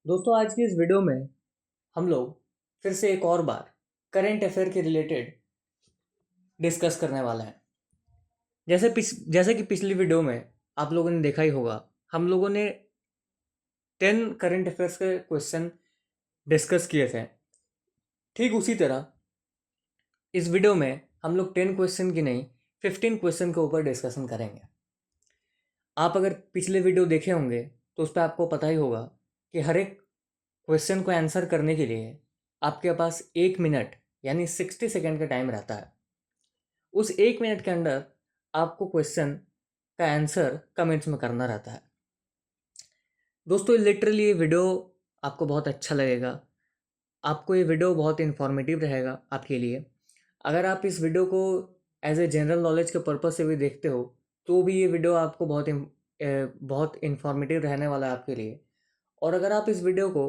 दोस्तों आज की इस वीडियो में हम लोग फिर से एक और बार करंट अफेयर के रिलेटेड डिस्कस करने वाले हैं। जैसे कि पिछली वीडियो में आप लोगों ने देखा ही होगा, हम लोगों ने 10 करंट अफेयर्स के क्वेश्चन डिस्कस किए थे। ठीक उसी तरह इस वीडियो में हम लोग 10 क्वेश्चन की नहीं 15 क्वेश्चन के ऊपर डिस्कशन करेंगे। आप अगर पिछले वीडियो देखे होंगे तो उस पर आपको पता ही होगा कि हर एक क्वेश्चन को आंसर करने के लिए आपके पास 1 मिनट यानी 60 सेकेंड का टाइम रहता है। उस 1 मिनट के अंदर आपको क्वेश्चन का आंसर कमेंट्स में करना रहता है। दोस्तों लिटरली ये वीडियो आपको बहुत अच्छा लगेगा, आपको ये वीडियो बहुत इन्फॉर्मेटिव रहेगा आपके लिए। अगर आप इस वीडियो को एज ए जनरल नॉलेज के पर्पज़ से भी देखते हो तो भी ये वीडियो आपको बहुत इन्फॉर्मेटिव रहने वाला है आपके लिए। और अगर आप इस वीडियो को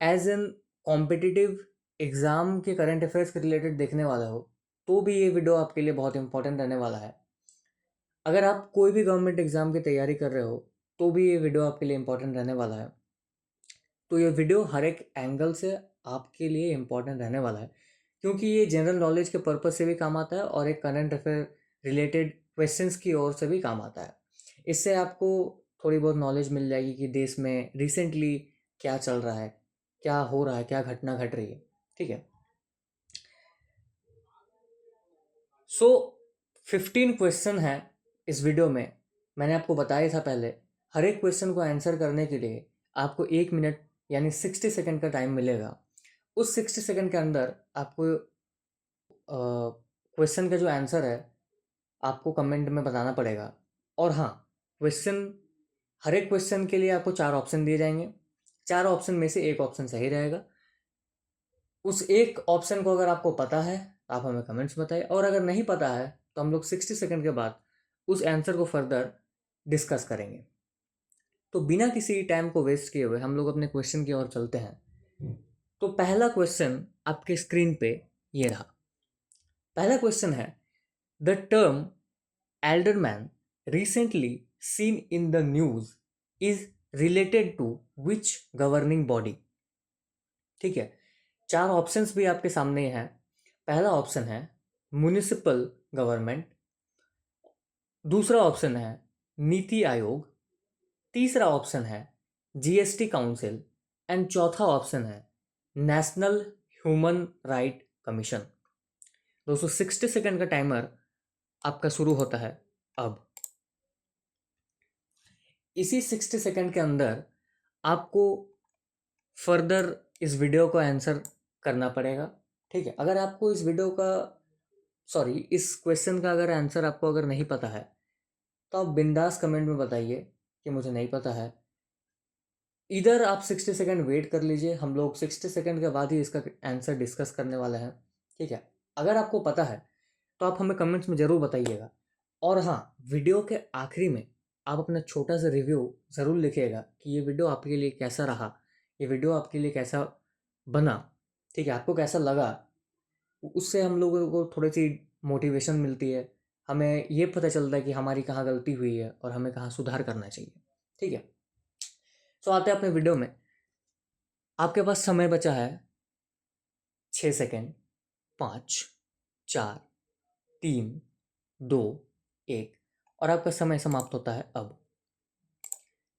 एज एन कॉम्पिटिटिव एग्ज़ाम के करंट अफेयर्स के रिलेटेड देखने वाला हो तो भी ये वीडियो आपके लिए बहुत इंपॉर्टेंट रहने वाला है। अगर आप कोई भी गवर्नमेंट एग्ज़ाम की तैयारी कर रहे हो तो भी ये वीडियो आपके लिए इंपॉर्टेंट रहने वाला है। तो ये वीडियो हर एक एंगल से आपके लिए इम्पॉर्टेंट रहने वाला है, क्योंकि ये जनरल नॉलेज के पर्पज़ से भी काम आता है और एक करंट अफेयर रिलेटेड क्वेश्चंस की ओर से भी काम आता है। इससे आपको थोड़ी बहुत नॉलेज मिल जाएगी कि देश में रिसेंटली क्या चल रहा है, क्या हो रहा है, क्या घटना घट रही है। ठीक है। सो 15 क्वेश्चन है इस वीडियो में। मैंने आपको बताया था पहले, हर एक क्वेश्चन को आंसर करने के लिए आपको 1 मिनट यानी 60 सेकेंड का टाइम मिलेगा। उस 60 सेकेंड के अंदर आपको क्वेश्चन का जो आंसर है आपको कमेंट में बताना पड़ेगा। और हाँ, क्वेश्चन हर एक क्वेश्चन के लिए आपको 4 ऑप्शन दिए जाएंगे। 4 ऑप्शन में से एक ऑप्शन सही रहेगा। उस एक ऑप्शन को अगर आपको पता है तो आप हमें कमेंट्स बताइए, और अगर नहीं पता है तो हम लोग 60 सेकेंड के बाद उस आंसर को फर्दर डिस्कस करेंगे। तो बिना किसी टाइम को वेस्ट किए हुए हम लोग अपने क्वेश्चन की ओर चलते हैं। तो पहला क्वेश्चन आपके स्क्रीन पे ये रहा। पहला क्वेश्चन है, the term alderman recently seen in the news is related to which governing body. ठीक है, 4 ऑप्शंस भी आपके सामने हैं। पहला ऑप्शन है म्युनिसिपल गवर्नमेंट, दूसरा ऑप्शन है नीति आयोग, तीसरा ऑप्शन है जीएसटी काउंसिल एंड चौथा ऑप्शन है नेशनल ह्यूमन राइट कमीशन। दोस्तों 60 सेकेंड का टाइमर आपका शुरू होता है अब। इसी 60 सेकेंड के अंदर आपको फर्दर इस वीडियो को आंसर करना पड़ेगा। ठीक है, अगर आपको इस वीडियो का इस क्वेश्चन का अगर आंसर आपको अगर नहीं पता है तो आप बिंदास कमेंट में बताइए कि मुझे नहीं पता है। इधर आप 60 सेकेंड वेट कर लीजिए, हम लोग 60 सेकेंड के बाद ही इसका आंसर डिस्कस करने वाले हैं। ठीक है, अगर आपको पता है तो आप हमें कमेंट्स में ज़रूर बताइएगा। और हाँ, वीडियो के आखिरी में आप अपना छोटा सा रिव्यू ज़रूर लिखिएगा कि ये वीडियो आपके लिए कैसा रहा, ये वीडियो आपके लिए कैसा बना। ठीक है, आपको कैसा लगा। उससे हम लोगों को थोड़ी सी मोटिवेशन मिलती है, हमें ये पता चलता है कि हमारी कहाँ गलती हुई है और हमें कहाँ सुधार करना चाहिए। ठीक है, तो आते हैं अपने वीडियो में। आपके पास समय बचा है 6 सेकेंड, 5, 4, 3, 2, 1, और आपका समय समाप्त होता है अब।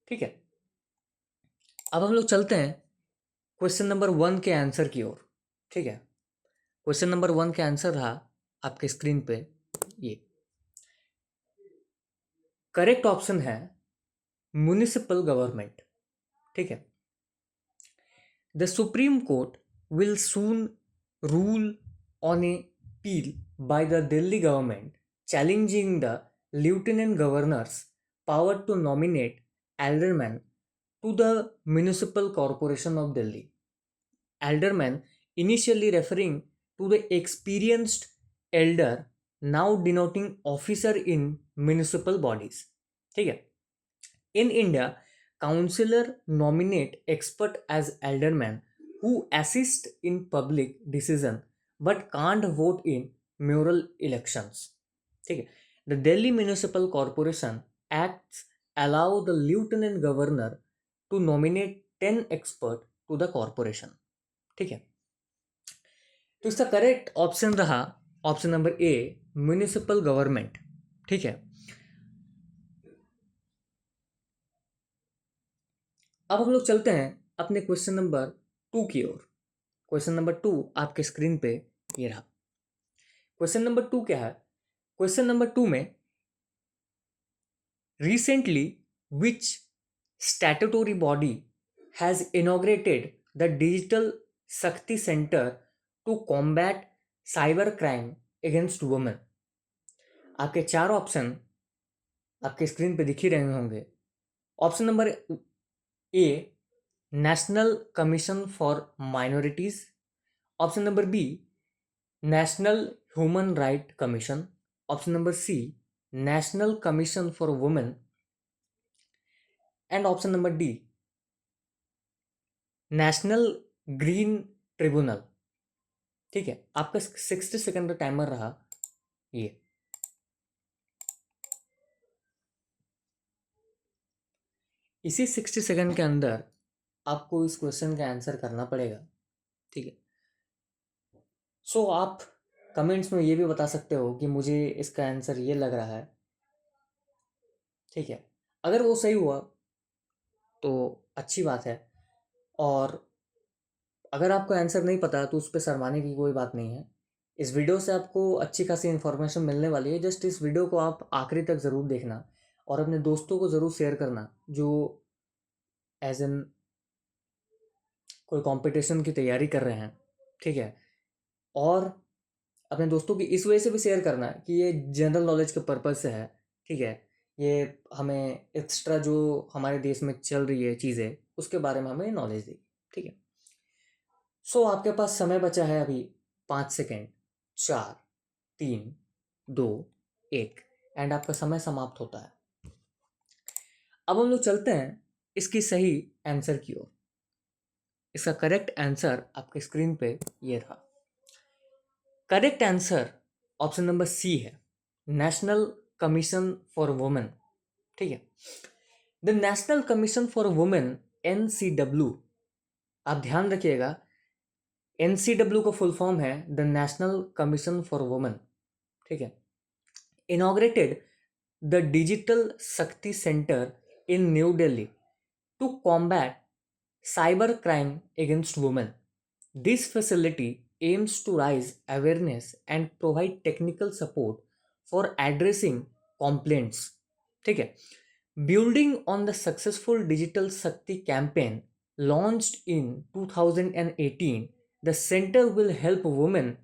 ठीक है, अब हम लोग चलते हैं क्वेश्चन नंबर 1 के आंसर की ओर। ठीक है, क्वेश्चन नंबर 1 के आंसर रहा आपके स्क्रीन पे ये। करेक्ट ऑप्शन है म्युनिसिपल गवर्नमेंट। ठीक है, the supreme court will soon rule on A appeal by the Delhi government challenging the lieutenant governor's power to nominate aldermen to the municipal corporation of Delhi. Alderman initially referring to the experienced elder, now denoting officer in municipal bodies. ठीक है, in India, councillor nominate expert as alderman who assist in public decision but can't vote in mayoral elections. ठीक है, the Delhi Municipal Corporation Acts allow the lieutenant governor to nominate 10 expert to the corporation. ठीक है, तो इसका correct option रहा option number A, municipal government. ठीक है, अब हम लोग चलते हैं अपने क्वेश्चन नंबर 2 की ओर। क्वेश्चन नंबर 2 आपके स्क्रीन पे ये रहा। क्वेश्चन नंबर 2 क्या है? क्वेश्चन नंबर 2 में recently which statutory body has inaugurated the digital Shakti Center to combat cyber crime against women? आपके 4 ऑप्शन आपके स्क्रीन पे दिख ही रहे होंगे। Option number A, national commission for minorities. Option number B, national human right commission. Option number C, national commission for women. And option number D, national green tribunal. ठीक है, आपका 60 सेकंड का टाइमर रहा ये। इसी 60 सेकंड के अंदर आपको इस क्वेश्चन का आंसर करना पड़ेगा। ठीक है, सो आप कमेंट्स में ये भी बता सकते हो कि मुझे इसका आंसर ये लग रहा है। ठीक है, अगर वो सही हुआ तो अच्छी बात है, और अगर आपको आंसर नहीं पता तो उस पर शर्माने की कोई बात नहीं है। इस वीडियो से आपको अच्छी खासी इन्फॉर्मेशन मिलने वाली है। जस्ट इस वीडियो को आप आखिरी तक ज़रूर देखना और अपने दोस्तों को ज़रूर शेयर करना जो एज एन कोई कंपटीशन की तैयारी कर रहे हैं। ठीक है, और अपने दोस्तों की इस वजह से भी शेयर करना कि ये जनरल नॉलेज के पर्पज़ से है। ठीक है, ये हमें एक्स्ट्रा जो हमारे देश में चल रही है चीज़ें उसके बारे में हमें नॉलेज देगी। ठीक है, सो आपके पास समय बचा है अभी 5 सेकेंड, 4, 3, 2, 1 एंड आपका समय समाप्त होता है। अब हम लोग चलते हैं इसकी सही आंसर की ओर। इसका करेक्ट आंसर आपके स्क्रीन पे ये था। Correct answer option number C है, नेशनल कमीशन फॉर वुमेन। ठीक है, the national commission for women, NCW। आप ध्यान रखिएगा, NCW का फुल फॉर्म है the national commission for women. ठीक है, inaugurated the digital Shakti centre in new Delhi to combat cyber crime against women. This facility aims to raise awareness and provide technical support for addressing complaints. ठीक है, building on the successful Digital Shakti campaign launched in 2018, the center will help women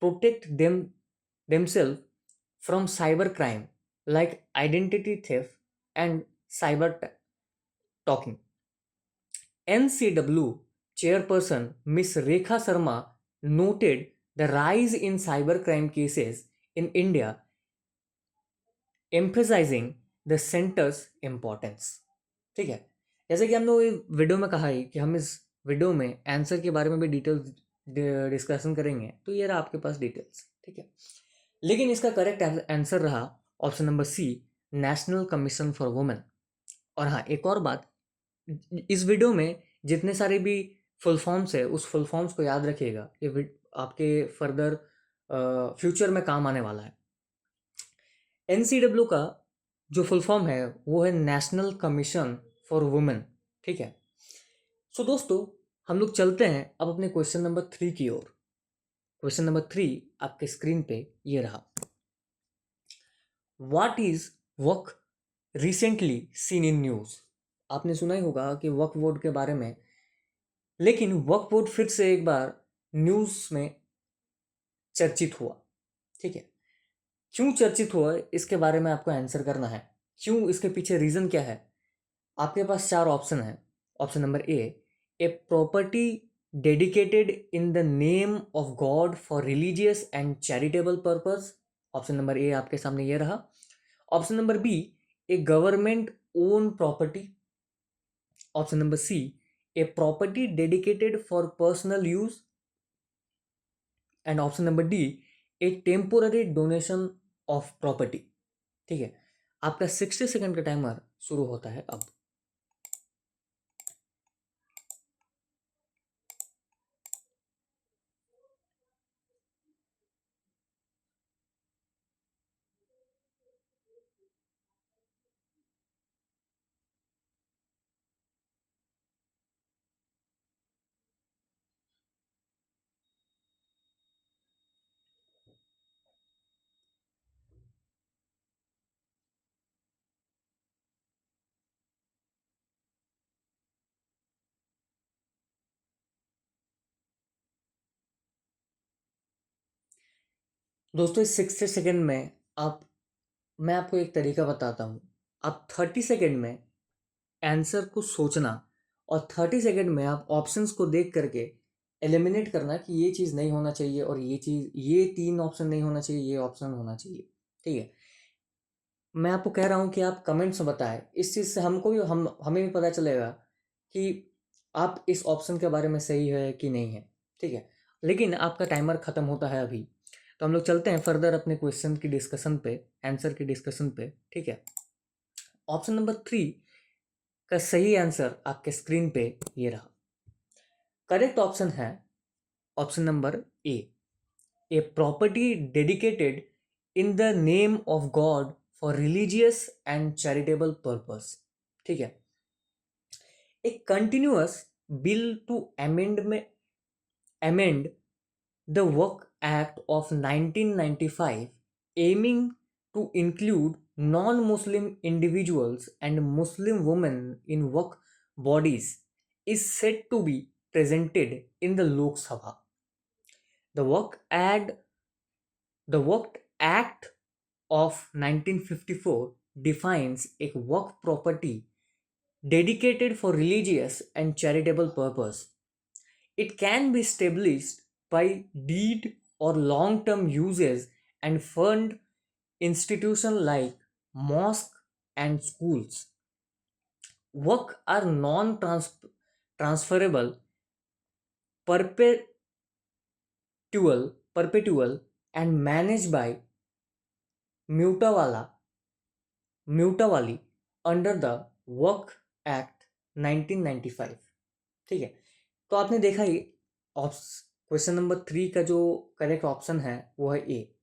protect themselves from cyber crime like identity theft and cyber talking. NCW chairperson Ms. Rekha Sharma noted the rise in cybercrime cases in India, emphasizing the center's importance. ठीक है, जैसे कि हम लोग video में कहा है कि हम इस वीडियो में आंसर के बारे में भी डिटेल्स डिस्कशन करेंगे, तो ये रहा आपके पास डिटेल्स। ठीक है, लेकिन इसका करेक्ट आंसर रहा option number C, national commission for women. और हाँ, एक और बात, इस वीडियो में जितने सारे भी फुल फॉर्म्स है उस फुल फॉर्म्स को याद रखिएगा, ये आपके फर्दर फ्यूचर में काम आने वाला है। NCW का जो फुल फॉर्म है वो है नेशनल कमीशन फॉर वुमेन। ठीक है, सो दोस्तों हम लोग चलते हैं अब अपने क्वेश्चन नंबर 3 की ओर। क्वेश्चन नंबर 3 आपके स्क्रीन पे ये रहा। What is Waqf recently seen in news? आपने सुना ही होगा कि वक्फ बोर्ड के बारे में, लेकिन वक्फ बोर्ड फिर से एक बार न्यूज़ में चर्चित हुआ। ठीक है, क्यों चर्चित हुआ इसके बारे में आपको आंसर करना है। क्यों, इसके पीछे रीज़न क्या है। आपके पास 4 ऑप्शन है। Option number A property dedicated in the name of God for religious and charitable purpose. Option number A आपके सामने ये रहा। Option number B, a government own property. Option number C, a property dedicated for personal use. And option number D, a temporary donation of property. ठीक है, आपका 60 second का timer शुरू होता है अब। दोस्तों इस 60 सेकेंड में मैं आपको एक तरीका बताता हूँ। आप 30 सेकेंड में आंसर को सोचना और 30 सेकेंड में आप ऑप्शंस को देख करके एलिमिनेट करना कि ये चीज़ नहीं होना चाहिए और ये 3 ऑप्शन नहीं होना चाहिए, ये ऑप्शन होना चाहिए। ठीक है, मैं आपको कह रहा हूँ कि आप कमेंट्स में बताएं। इस चीज़ से हमको भी हमें भी पता चलेगा कि आप इस ऑप्शन के बारे में सही है कि नहीं है। ठीक है, लेकिन आपका टाइमर ख़त्म होता है अभी, तो हम लोग चलते हैं फर्दर अपने क्वेश्चन की डिस्कशन पे, आंसर की डिस्कशन पे। ठीक है, ऑप्शन नंबर 3 का सही आंसर आपके स्क्रीन पे ये रहा। करेक्ट ऑप्शन है option number A property dedicated in the name of God for religious and charitable purpose. ठीक है, a continuous bill to amend the Work Act of 1995, aiming to include non-Muslim individuals and Muslim women in work bodies, is said to be presented in the Lok Sabha. The the Work Act of 1954 defines a work property dedicated for religious and charitable purpose. It can be established by deed or long-term uses and fund institutions like mosques and schools. Work are non-transferable, perpetual and managed by Mutawala म्यूटावाली under the वर्क act 1995। ठीक है, तो आपने देखा ही question number 3 का जो correct option है वो है ए।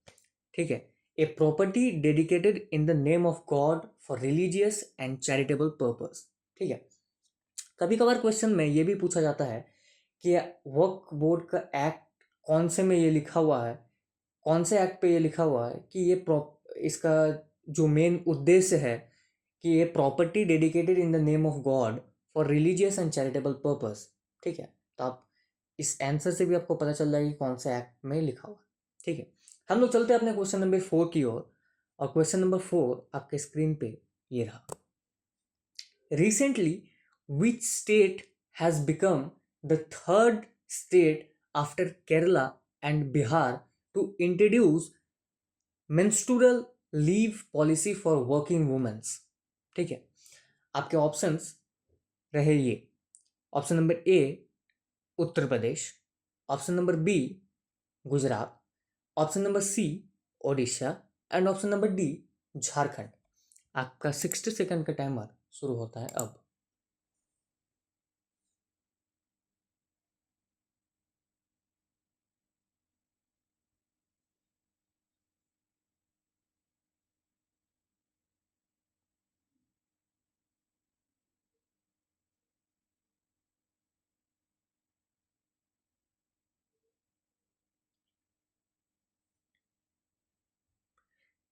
ठीक है, a property dedicated in the name of God for religious and charitable purpose. ठीक है, कभी कभार क्वेश्चन में ये भी पूछा जाता है कि वर्क बोर्ड का एक्ट कौन से में ये लिखा हुआ है, कौन से एक्ट पे ये लिखा हुआ है कि इसका जो मेन उद्देश्य है कि ये property dedicated in the name of God for religious and charitable purpose. ठीक है, तो आप इस आंसर से भी आपको पता चल जाएगा कि कौन से एक्ट में लिखा हुआ है। ठीक है, हम लोग चलते हैं अपने क्वेश्चन नंबर 4 की ओर, और क्वेश्चन नंबर 4 आपके स्क्रीन पे ये रहा। Recently which state has become the third state after Kerala and Bihar to introduce menstrual leave policy for working womens. ठीक है, आपके ऑप्शंस रहे ये। Option number A Uttar Pradesh, option number B Gujarat, option number C Odisha and option number D Jharkhand. आपका 60 second का timer शुरू होता है अब।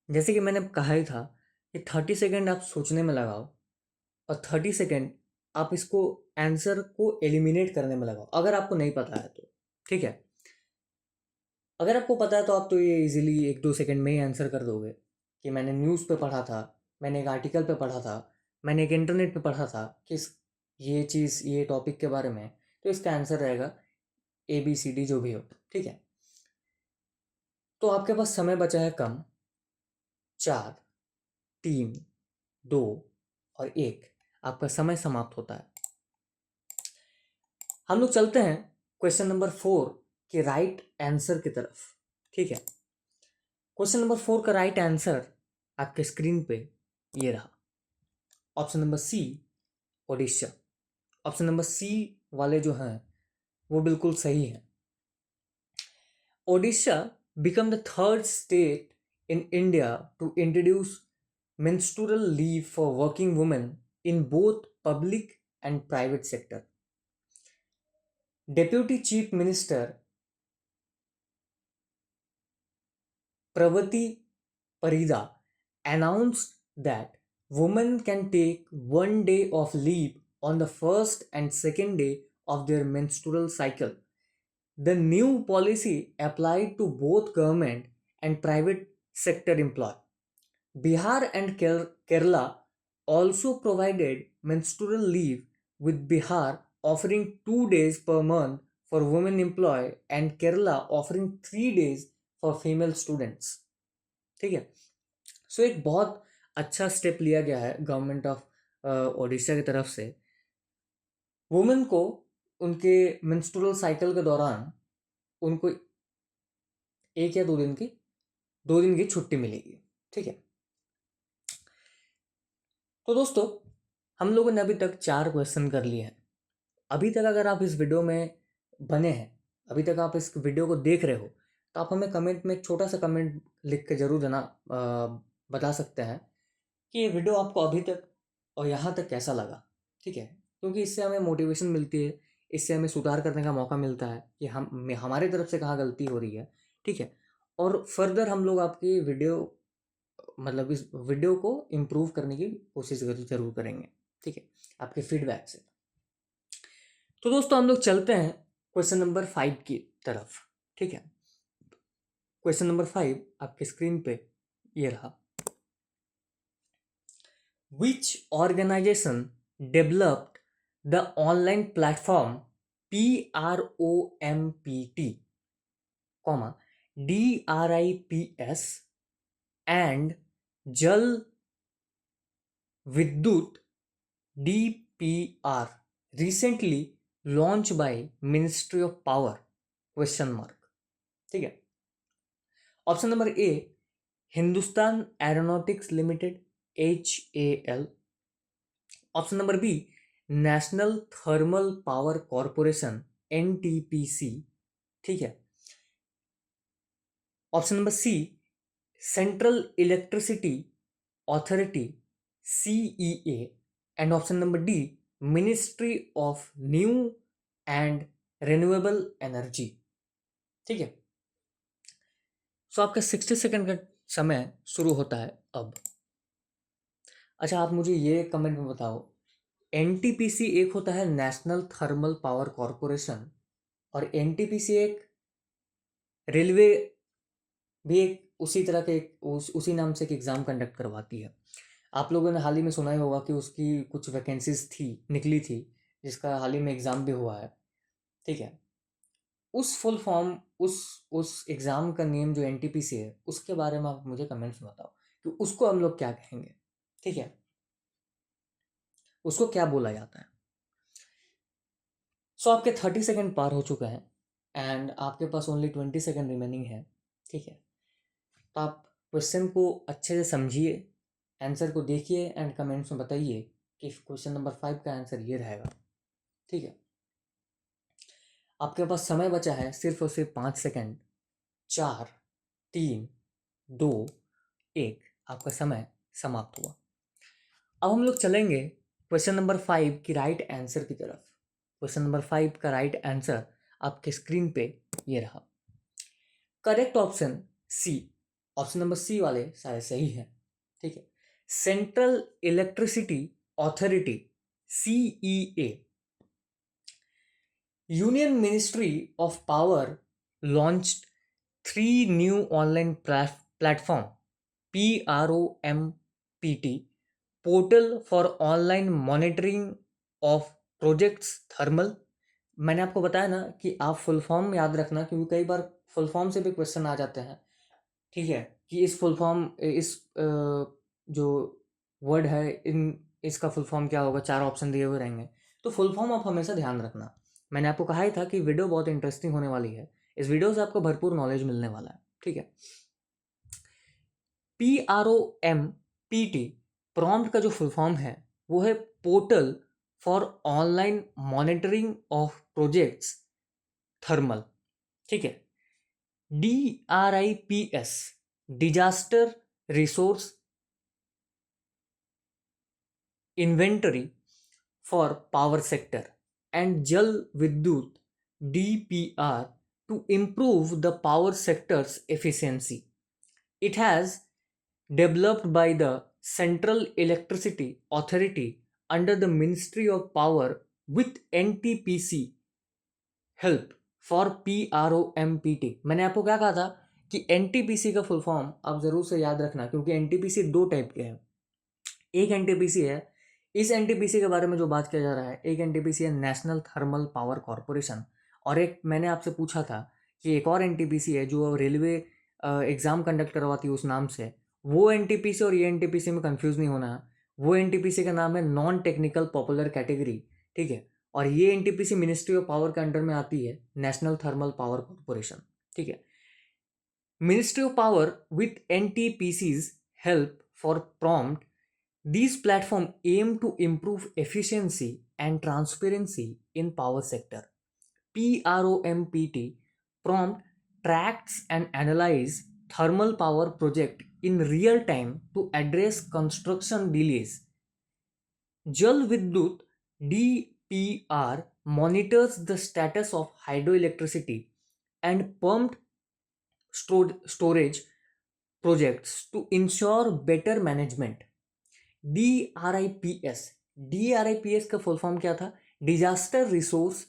जैसे कि मैंने कहा ही था कि 30 सेकंड आप सोचने में लगाओ और 30 सेकंड आप इसको आंसर को एलिमिनेट करने में लगाओ, अगर आपको नहीं पता है तो। ठीक है, अगर आपको पता है तो आप तो ये इजीली 1-2 सेकंड में ही आंसर कर दोगे कि मैंने न्यूज़ पे पढ़ा था, मैंने एक आर्टिकल पे पढ़ा था, मैंने एक इंटरनेट पे पढ़ा था कि ये चीज़ ये टॉपिक के बारे में, तो इसका आंसर रहेगा ABCD जो भी हो। ठीक है, तो आपके पास समय बचा है कम, 4, 3, 2 और 1, आपका समय समाप्त होता है। हम लोग चलते हैं क्वेश्चन नंबर 4 के राइट आंसर की तरफ। ठीक है, क्वेश्चन नंबर 4 का राइट आंसर आपके स्क्रीन पे ये रहा। Option number C Odisha. Option number C वाले जो हैं वो बिल्कुल सही है। Odisha become the third state in India to introduce menstrual leave for working women in both public and private sector. Deputy Chief Minister Pravati Parida announced that women can take 1 day of leave on the first and second day of their menstrual cycle. The new policy applied to both government and private sector employee. Bihar and Kerala also provided menstrual leave, with Bihar offering 2 days per month for women employee and Kerala offering 3 days for female students. ठीक है, सो एक बहुत अच्छा step लिया गया है government of Odisha की तरफ से। वुमेन को उनके मेंस्ट्रुअल साइकिल के दौरान उनको 1 या 2 दिन की छुट्टी मिलेगी। ठीक है, तो दोस्तों हम लोगों ने अभी तक 4 क्वेश्चन कर लिए हैं। अभी तक अगर आप इस वीडियो में बने हैं, अभी तक आप इस वीडियो को देख रहे हो, तो आप हमें कमेंट में एक छोटा सा कमेंट लिख के ज़रूर देना, बता सकते हैं कि ये वीडियो आपको अभी तक और यहाँ तक कैसा लगा। ठीक है, क्योंकि इससे हमें मोटिवेशन मिलती है, इससे हमें सुधार करने का मौका मिलता है कि हमारे तरफ से कहाँ गलती हो रही है। ठीक है, और फर्दर हम लोग आपकी वीडियो मतलब इस वीडियो को इम्प्रूव करने की कोशिश ज़रूर करेंगे। ठीक है, आपके फीडबैक से। तो दोस्तों हम लोग चलते हैं क्वेश्चन नंबर 5 की तरफ। ठीक है, क्वेश्चन नंबर 5 आपके स्क्रीन पे ये रहा। Which organization developed the online platform PROMPT, DRIPS and Jal Vidyut DPR, recently launched by Ministry of Power? Question mark. ठीक है, option number A Hindustan aeronautics limited HAL, option number B national thermal power corporation NTPC। ठीक है, option number C central electricity authority CEA and option number D ministry of new and renewable energy. ठीक है, सो आपका 60 second का समय शुरू होता है अब। अच्छा, आप मुझे ये कमेंट में बताओ, NTPC एक होता है नेशनल थर्मल पावर कॉरपोरेशन, और NTPC एक रेलवे भी एक उसी तरह के उसी नाम से एक एग्ज़ाम कंडक्ट करवाती है। आप लोगों ने हाल ही में सुना ही होगा कि उसकी कुछ वैकेंसीज निकली थी, जिसका हाल ही में एग्ज़ाम भी हुआ है। ठीक है, उस फुल फॉर्म उस एग्ज़ाम का नेम जो NTPC है, उसके बारे में आप मुझे कमेंट्स में बताओ कि उसको हम लोग क्या कहेंगे। ठीक है, उसको क्या बोला जाता है। सो आपके 30 सेकंड पार हो चुके हैं एंड आपके पास ओनली 20 सेकंड रिमेनिंग है। ठीक है, तो आप क्वेश्चन को अच्छे से समझिए, आंसर को देखिए एंड कमेंट्स में बताइए कि क्वेश्चन नंबर 5 का आंसर ये रहेगा। ठीक है, आपके पास समय बचा है सिर्फ और सिर्फ 5 सेकंड। 4 3 2 1, आपका समय समाप्त हुआ। अब हम लोग चलेंगे क्वेश्चन नंबर 5 की राइट आंसर की तरफ। क्वेश्चन नंबर 5 का राइट आंसर आपके स्क्रीन पे ये रहा। Correct option C, option number C वाले सारे सही हैं। ठीक है, central electricity authority CEA, union ministry of power launched 3 new online platform PROMPT, portal for online monitoring of projects thermal. मैंने आपको बताया ना कि आप फुल फॉर्म याद रखना, क्योंकि कई बार फुल फॉर्म से भी क्वेश्चन आ जाते हैं। ठीक है, कि इस फुल फॉर्म इस जो वर्ड है इसका फुल फॉर्म क्या होगा, 4 ऑप्शन दिए हुए रहेंगे, तो फुल फॉर्म आप हमेशा ध्यान रखना। मैंने आपको कहा ही था कि वीडियो बहुत इंटरेस्टिंग होने वाली है, इस वीडियो से आपको भरपूर नॉलेज मिलने वाला है। ठीक है, PROMPT प्रॉम्प्ट का जो फुल फॉर्म है वो है portal for online monitoring of projects thermal. ठीक है, DRIPS disaster resource inventory for power sector and Jal Vidyut DPR to improve the power sector's efficiency. It has developed by the Central Electricity Authority under the Ministry of Power with NTPC help for PROMPT। मैंने आपको क्या कहा था कि NTPC का full form आप ज़रूर से याद रखना, क्योंकि एनटीपीसी दो टाइप के हैं। एक एनटीपीसी है, इस एनटीपीसी के बारे में जो बात किया जा रहा है, एक एनटीपीसी है नेशनल थर्मल पावर कॉरपोरेशन, और एक मैंने आपसे पूछा था कि एक और एनटीपीसी है जो रेलवे एग्ज़ाम कंडक्ट करवाती है उस नाम से। वो एनटीपीसी और ये एनटीपीसी में कंफ्यूज नहीं होना है। वो एनटीपीसी का नाम है नॉन टेक्निकल पॉपुलर कैटेगरी, ठीक है। और ये एनटीपीसी मिनिस्ट्री ऑफ पावर के अंडर में आती है, नेशनल थर्मल पावर कॉरपोरेशन, ठीक है। Ministry of Power with NTPC's help for prompt, these platforms aim to improve efficiency and transparency in power sector. PROMPT prompt tracks and analyze thermal power project in real time to address construction delays. Jal Vidyut DPR monitors the status of hydroelectricity and pumped storage projects to ensure better management. DRIPS, DRIPS का full form क्या था? Disaster resource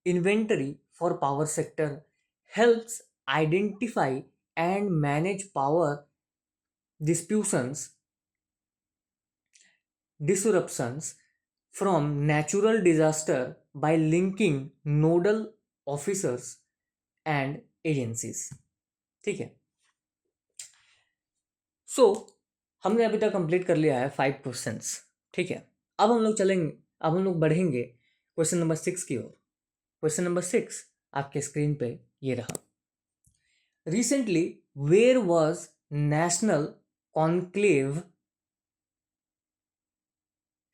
inventory for power sector, helps identify and manage power disruptions disruptions from natural disaster by linking nodal officers and agencies, ठीक है। सो हमने अभी तक complete कर लिया है 5 क्वेश्चंस, ठीक है। अब हम लोग बढ़ेंगे क्वेश्चन नंबर 6 की ओर। क्वेश्चन नंबर 6 आपके स्क्रीन पे ये रहा। Recently where was national conclave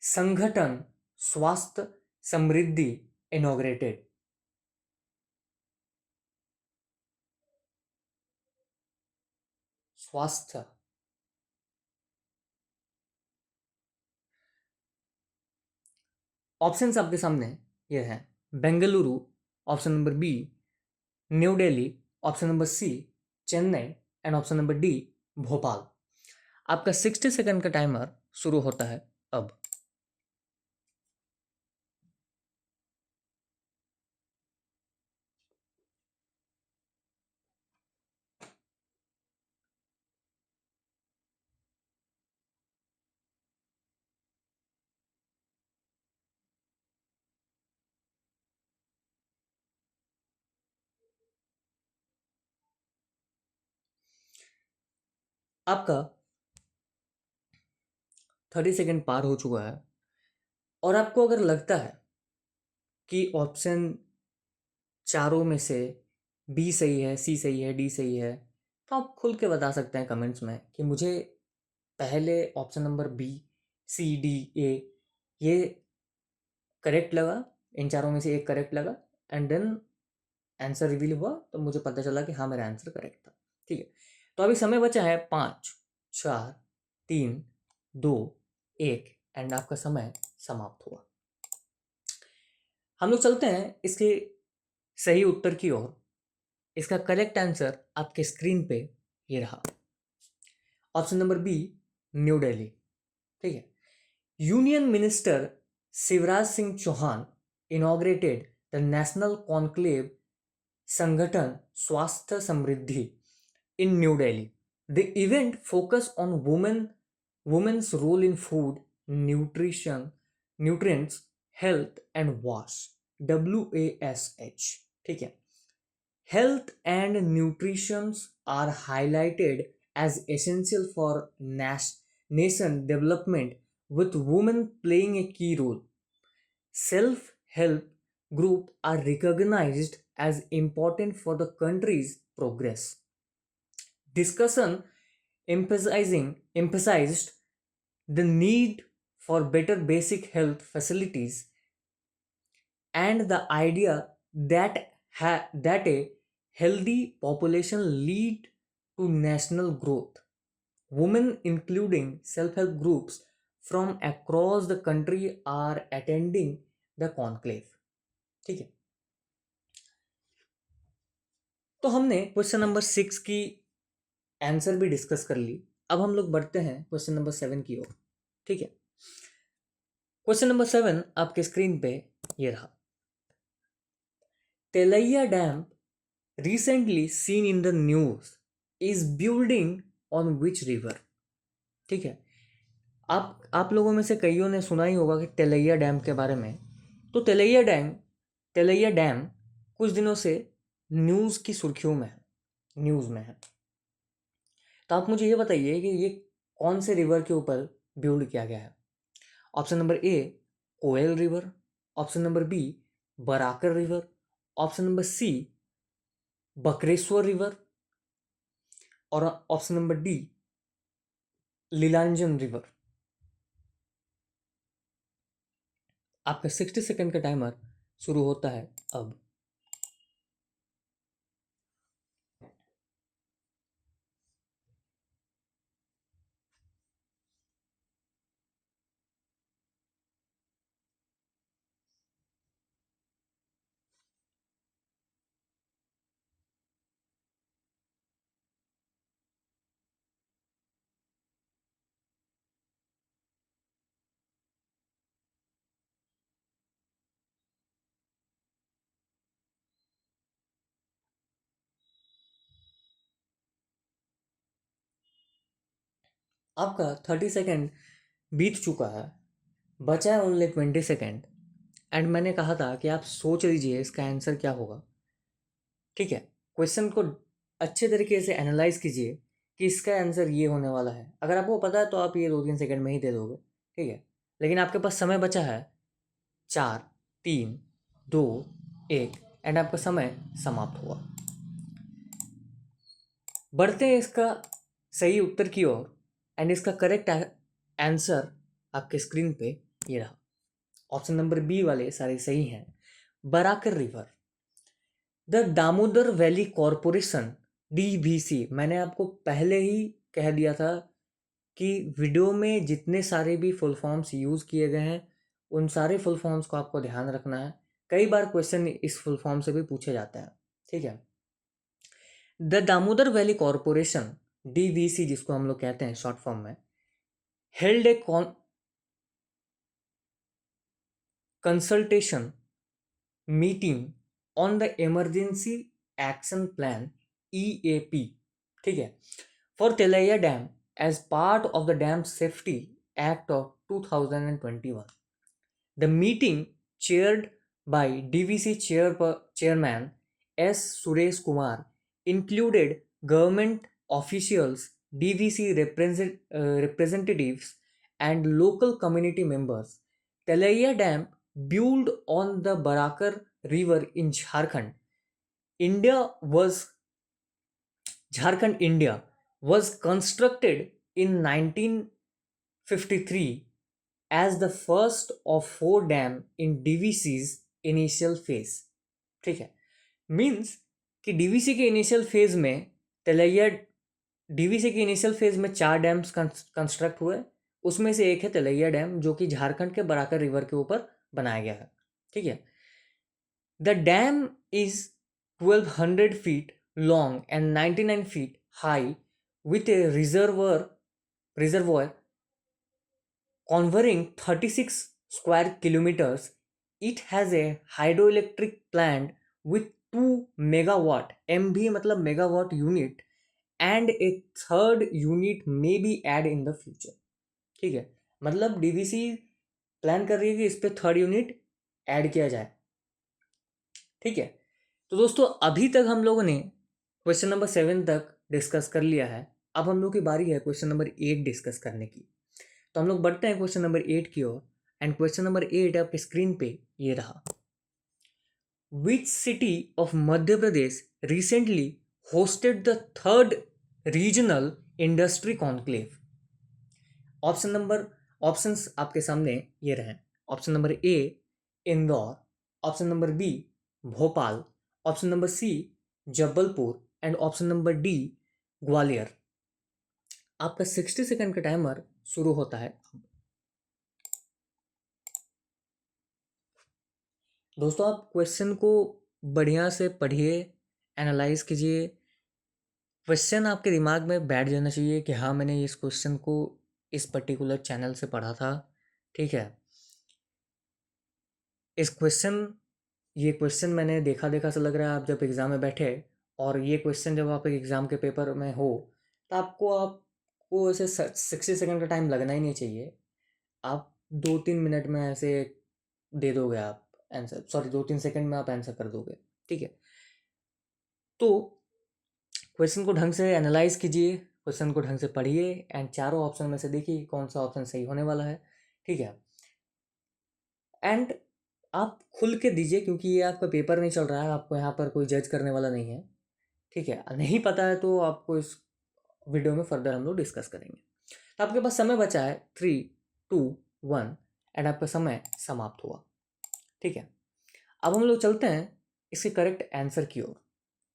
Sangathan Swasthya Samriddhi inaugurated? स्वास्थ्य, ऑप्शंस आपके सामने ये हैं। Bengaluru option number B, new Delhi option number C, Chennai, and option number D Bhopal. आपका 60 सेकंड का टाइमर शुरू होता है अब। आपका 30 सेकंड पार हो चुका है, और आपको अगर लगता है कि ऑप्शन चारों में से बी सही है, सी सही है, डी सही है, तो आप खुल के बता सकते हैं कमेंट्स में कि मुझे पहले ऑप्शन नंबर बी, सी, डी, ए ये करेक्ट लगा, इन चारों में से एक करेक्ट लगा, एंड देन आंसर रिवील हुआ तो मुझे पता चला कि हाँ मेरा आंसर करेक्ट था, ठीक है। तो अभी समय बचा है 5, 4, 3, 2, 1, एंड आपका समय समाप्त हुआ। हम लोग चलते हैं इसके सही उत्तर की ओर। इसका करेक्ट आंसर आपके स्क्रीन पे ये रहा, option number B, new Delhi, ठीक है। Union minister Shivraj Singh Chouhan inaugurated the national conclave Sangathan Swasthya Samriddhi in New Delhi. The event focused on women's role in food, nutrition, nutrients, health and WASH. WASH. ठीक है। Health and nutrition are highlighted as essential for nation development, with women playing a key role. Self-help groups are recognized as important for the country's progress. Discussion emphasized the need for better basic health facilities and the idea that a healthy population lead to national growth. Women, including self-help groups from across the country, are attending the conclave. ठीक है। तो हमने question number 6 की answer भी discuss कर ली। अब हम लोग बढ़ते हैं क्वेश्चन नंबर 7 की ओर, ठीक है। क्वेश्चन नंबर 7 आपके स्क्रीन पे ये रहा। Telaiya dam recently seen in the news is building on which river. ठीक है, आप लोगों में से कईयों ने सुना ही होगा कि तेलैया डैम के बारे में। तो तेलैया डैम कुछ दिनों से न्यूज़ की सुर्खियों में है, न्यूज़ में है। तो आप मुझे ये बताइए कि ये कौन से रिवर के ऊपर बिल्ड किया गया है। Option number A, Koel river. Option number B, Barakar river. Option number C, Bakreshwar river. और option number D, Lilajan river. आपका 60 सेकंड का टाइमर शुरू होता है अब। आपका 30 सेकंड बीत चुका है, बचा है ओनली 20 सेकंड। एंड मैंने कहा था कि आप सोच लीजिए इसका आंसर क्या होगा। ठीक है, क्वेश्चन को अच्छे तरीके से एनालाइज कीजिए कि इसका आंसर ये होने वाला है। अगर आपको पता है तो आप ये 2-3 सेकंड में ही दे दोगे। ठीक है, लेकिन आपके पास समय बचा है 4, 3, 2, 1 एंड आपका समय समाप्त हुआ। बढ़ते हैं इसका सही उत्तर की ओर। एंड इसका करेक्ट आंसर आपके स्क्रीन पे ये रहा। ऑप्शन नंबर बी वाले सारे सही हैं, Barakar river. The Damodar valley corporation, DVC। मैंने आपको पहले ही कह दिया था कि वीडियो में जितने सारे भी फुल फॉर्म्स यूज़ किए गए हैं उन सारे फुल फॉर्म्स को आपको ध्यान रखना है। कई बार क्वेश्चन इस फुल फॉर्म से भी पूछे जाते हैं। ठीक है, the Damodar valley corporation, DVC जिसको हम लोग कहते हैं शॉर्ट फॉर्म में, held a consultation meeting on the emergency action plan, EAP। ठीक है, for Tilaiya dam as part of the dam safety act of 2021। The meeting chaired by DVC chairman S. Suresh Kumar included government officials, DVC representatives, and local community members. Talaiya Dam, built on the Barakar River in India was India, was constructed in 1953 as the first of 4 dam in DVC's initial phase। ठीक है, means कि DVC के initial phase में Telaiya DVC के initial phase में 4 dams construct हुए। उसमें से एक है तेलैया डैम जो कि झारखंड के बराकर रिवर के ऊपर बनाया गया है। ठीक है, the dam is 1200 feet long and 99 feet high with a reservoir covering 36 square kilometers. It has a hydroelectric plant with 2 megawatt, MV मतलब megawatt unit, and a third unit may be added in the future। ठीक है, मतलब DVC plan कर रही है कि इस पे थर्ड यूनिट ऐड किया जाए। ठीक है, तो दोस्तों अभी तक हम लोगों ने क्वेश्चन नंबर 7 तक डिस्कस कर लिया है। अब हम लोग की बारी है क्वेश्चन नंबर 8 डिस्कस करने की। तो हम लोग बढ़ते हैं क्वेश्चन नंबर 8 की ओर। एंड क्वेश्चन नंबर 8 आपके स्क्रीन पे ये रहा। Which city of Madhya Pradesh recently hosted the third regional industry conclave. Options आपके सामने ये रहे। Option number A, Indore. Option number B, Bhopal. Option number C, Jabalpur. And option number D, Gwalior. आपका 60 सेकंड का टाइमर शुरू होता है। दोस्तों आप क्वेश्चन को बढ़िया से पढ़िए, एनालाइज कीजिए। क्वेश्चन आपके दिमाग में बैठ जाना चाहिए कि हाँ मैंने इस क्वेश्चन को इस पर्टिकुलर चैनल से पढ़ा था। ठीक है, ये क्वेश्चन मैंने देखा सा लग रहा है। आप जब एग्ज़ाम में बैठे और ये क्वेश्चन जब आप एक एग्ज़ाम के पेपर में हो तो आपको ऐसे 60 सेकंड का टाइम लगना ही नहीं चाहिए। आप 2-3 मिनट में ऐसे दे दोगे आप आंसर, सॉरी 2-3 सेकंड में आप आंसर कर दोगे, ठीक है। तो क्वेश्चन को ढंग से एनालाइज कीजिए, क्वेश्चन को ढंग से पढ़िए एंड चारों ऑप्शन में से देखिए कौन सा ऑप्शन सही होने वाला है, ठीक है। एंड आप खुल के दीजिए क्योंकि ये आपका पेपर नहीं चल रहा है, आपको यहाँ पर कोई जज करने वाला नहीं है, ठीक है। नहीं पता है तो आपको इस वीडियो में फर्दर हम लोग डिस्कस करेंगे। तो आपके पास समय बचा है 3, 2, 1 एंड आपका समय समाप्त हुआ, ठीक है। अब हम लोग चलते हैं इसके करेक्ट आंसर की ओर।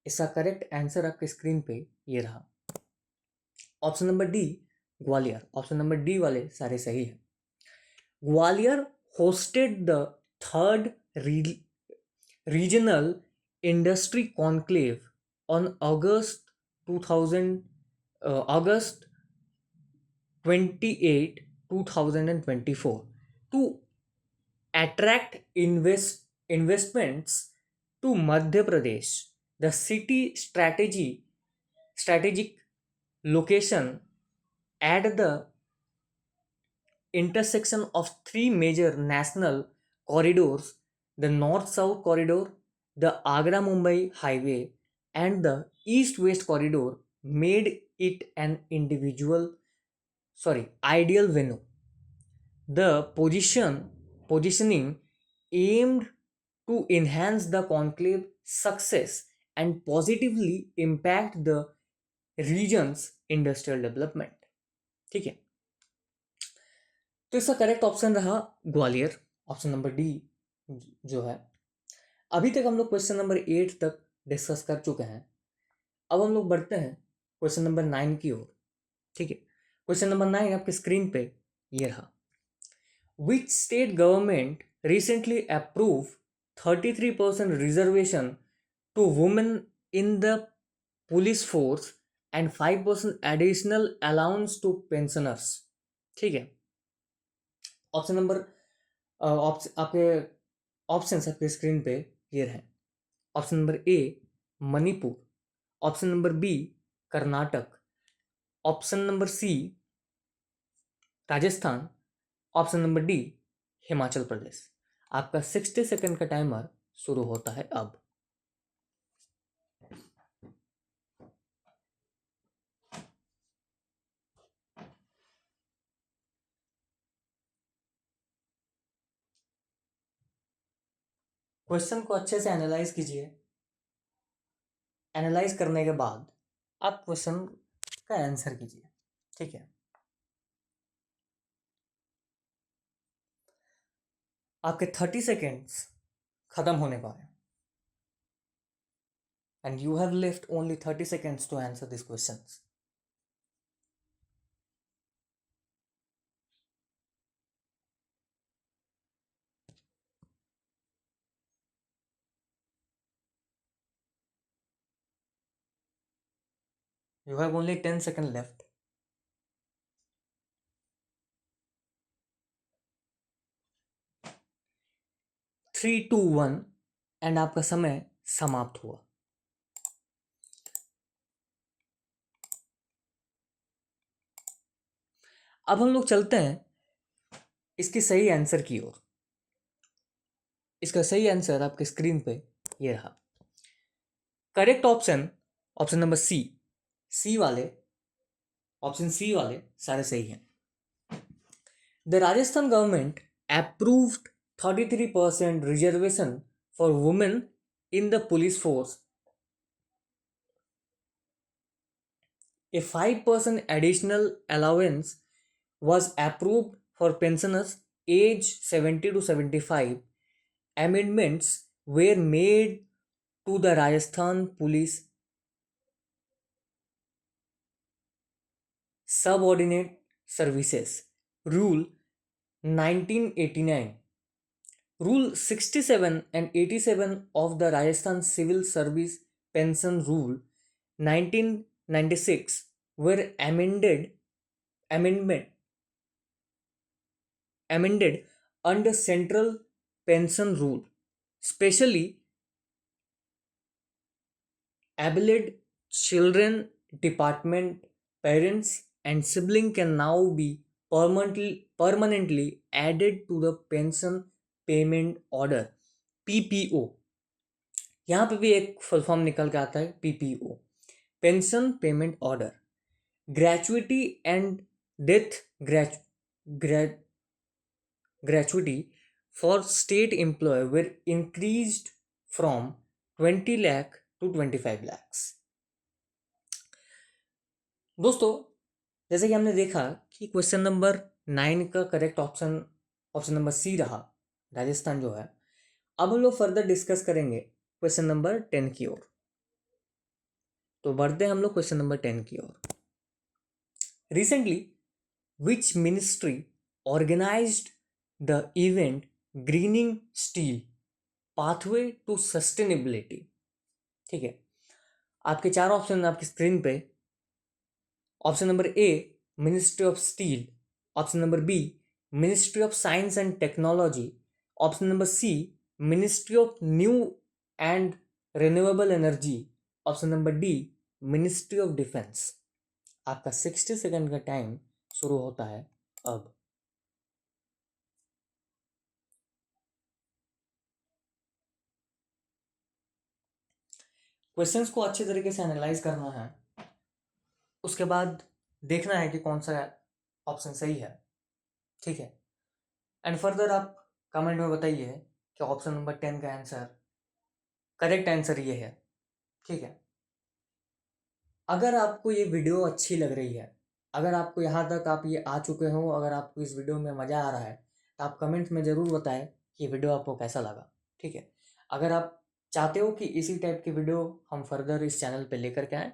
इसका करेक्ट आंसर आपके स्क्रीन पे ये रहा, option number D Gwalior. Option number D वाले सारे सही है। Gwalior hosted the third regional industry conclave on August 28, 2024 to attract investments to Madhya Pradesh. The city strategic location at the intersection of three major national corridors, the north-south corridor, the Agra-Mumbai highway, and the east-west corridor, made it an ideal venue. The positioning aimed to enhance the conclave success and positively impact the region's industrial development, ठीक है। तो इसका correct option रहा Gwalior, option number D जो है। अभी तक हम लोग क्वेश्चन नंबर 8 तक डिस्कस कर चुके हैं। अब हम लोग बढ़ते हैं क्वेश्चन नंबर 9 की ओर, ठीक है। क्वेश्चन नंबर 9 आपके स्क्रीन पे ये रहा। Which state government recently approve 33% reservation to women in the police force and 5% additional allowance to pensioners, ठीक है। ऑप्शन नंबर आपके ऑप्शंस आपके स्क्रीन पे ये हैं। Option number A Manipur, option number B Karnataka, option number C Rajasthan, option number D Himachal Pradesh. आपका 60 second का timer शुरू होता है अब। क्वेश्चन को अच्छे से एनालाइज कीजिए। एनालाइज करने के बाद आप क्वेश्चन का आंसर कीजिए, ठीक है। आपके 30 सेकेंड्स खत्म होने को है and you have left only 30 seconds to answer these questions. You have only 10 seconds left. 3, 2, 1 and आपका समय समाप्त हुआ। अब हम लोग चलते हैं इसके सही आंसर की ओर। इसका सही आंसर आपके स्क्रीन पे ये रहा। Correct option option number C वाले, ऑप्शन सी वाले सारे सही हैं। The Rajasthan government approved 33% reservation for women in the police force, a 5% additional allowance was approved for pensioners aged 70 to 75. Amendments were made to the Rajasthan Police Subordinate Services Rule 1989. Rule 67 and 87 of the Rajasthan Civil Service Pension Rule 1996 were amended under Central Pension Rule, especially Abeled children department parents and sibling can now be permanently added to the pension payment order, PPO. यहाँ पे भी एक full form निकल के आता है PPO, pension payment order. Gratuity and death gratuity for state employee were increased from 20 lakh to 25 lakhs. दोस्तों, जैसे कि हमने देखा कि क्वेश्चन नंबर 9 का करेक्ट ऑप्शन नंबर सी रहा, राजस्थान जो है. अब हम लोग फर्दर डिस्कस करेंगे क्वेश्चन नंबर 10 की ओर. तो बढ़ते हैं हम लोग क्वेश्चन नंबर 10 की ओर. Recently which ministry organized the event greening steel pathway to sustainability? ठीक है, आपके 4 ऑप्शन आपकी स्क्रीन पे. Option number A ministry of steel, option number B ministry of science and technology, option number C ministry of new and renewable energy, option number D ministry of defence. आपका 60 second का time शुरू होता है अब. Questions को अच्छे तरीके से एनालाइज करना है, उसके बाद देखना है कि कौन सा ऑप्शन सही है. ठीक है, एंड फर्दर आप कमेंट में बताइए कि ऑप्शन नंबर 10 का आंसर करेक्ट आंसर ये है. ठीक है, अगर आपको ये वीडियो अच्छी लग रही है, अगर आपको यहाँ तक आप ये आ चुके हो, अगर आपको इस वीडियो में मज़ा आ रहा है, तो आप कमेंट में ज़रूर बताएं कि वीडियो आपको कैसा लगा. ठीक है, अगर आप चाहते हो कि इसी टाइप की वीडियो हम फर्दर इस चैनल पे लेकर के आएँ,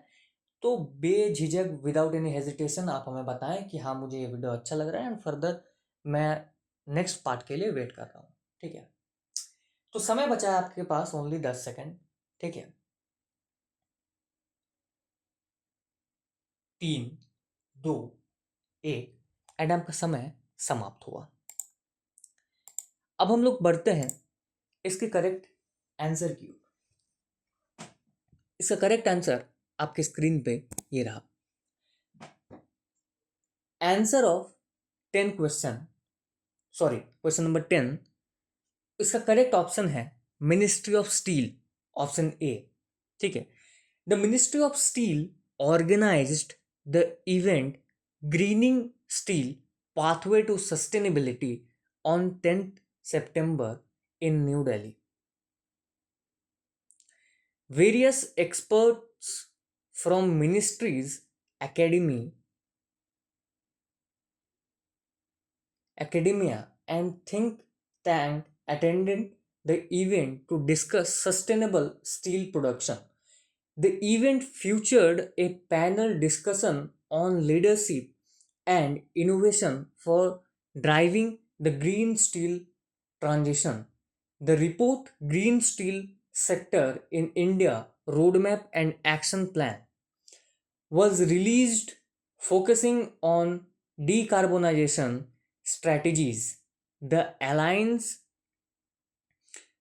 तो बेझिझक विदाउट एनी हेजिटेशन आप हमें बताएं कि हाँ मुझे ये वीडियो अच्छा लग रहा है, एंड फर्दर मैं नेक्स्ट पार्ट के लिए वेट कर रहा हूँ. ठीक है, तो समय बचा है आपके पास ओनली 10 सेकेंड. ठीक है, 3, 2, 1 एंड आपका समय समाप्त हुआ. अब हम लोग बढ़ते हैं इसके करेक्ट आंसर की ओर. इसका करेक्ट आंसर आपके स्क्रीन पे ये रहा. Answer of 10 question, sorry question number 10, इसका करेक्ट ऑप्शन है ministry of steel, option A. ठीक है, the ministry of steel organized the event greening steel pathway to sustainability on 10th September in New Delhi. Various experts from ministries, academia and think tank attended the event to discuss sustainable steel production. The event featured a panel discussion on leadership and innovation for driving the green steel transition. The report, Green Steel Sector in India Roadmap and Action Plan, was released focusing on decarbonization strategies. The aligns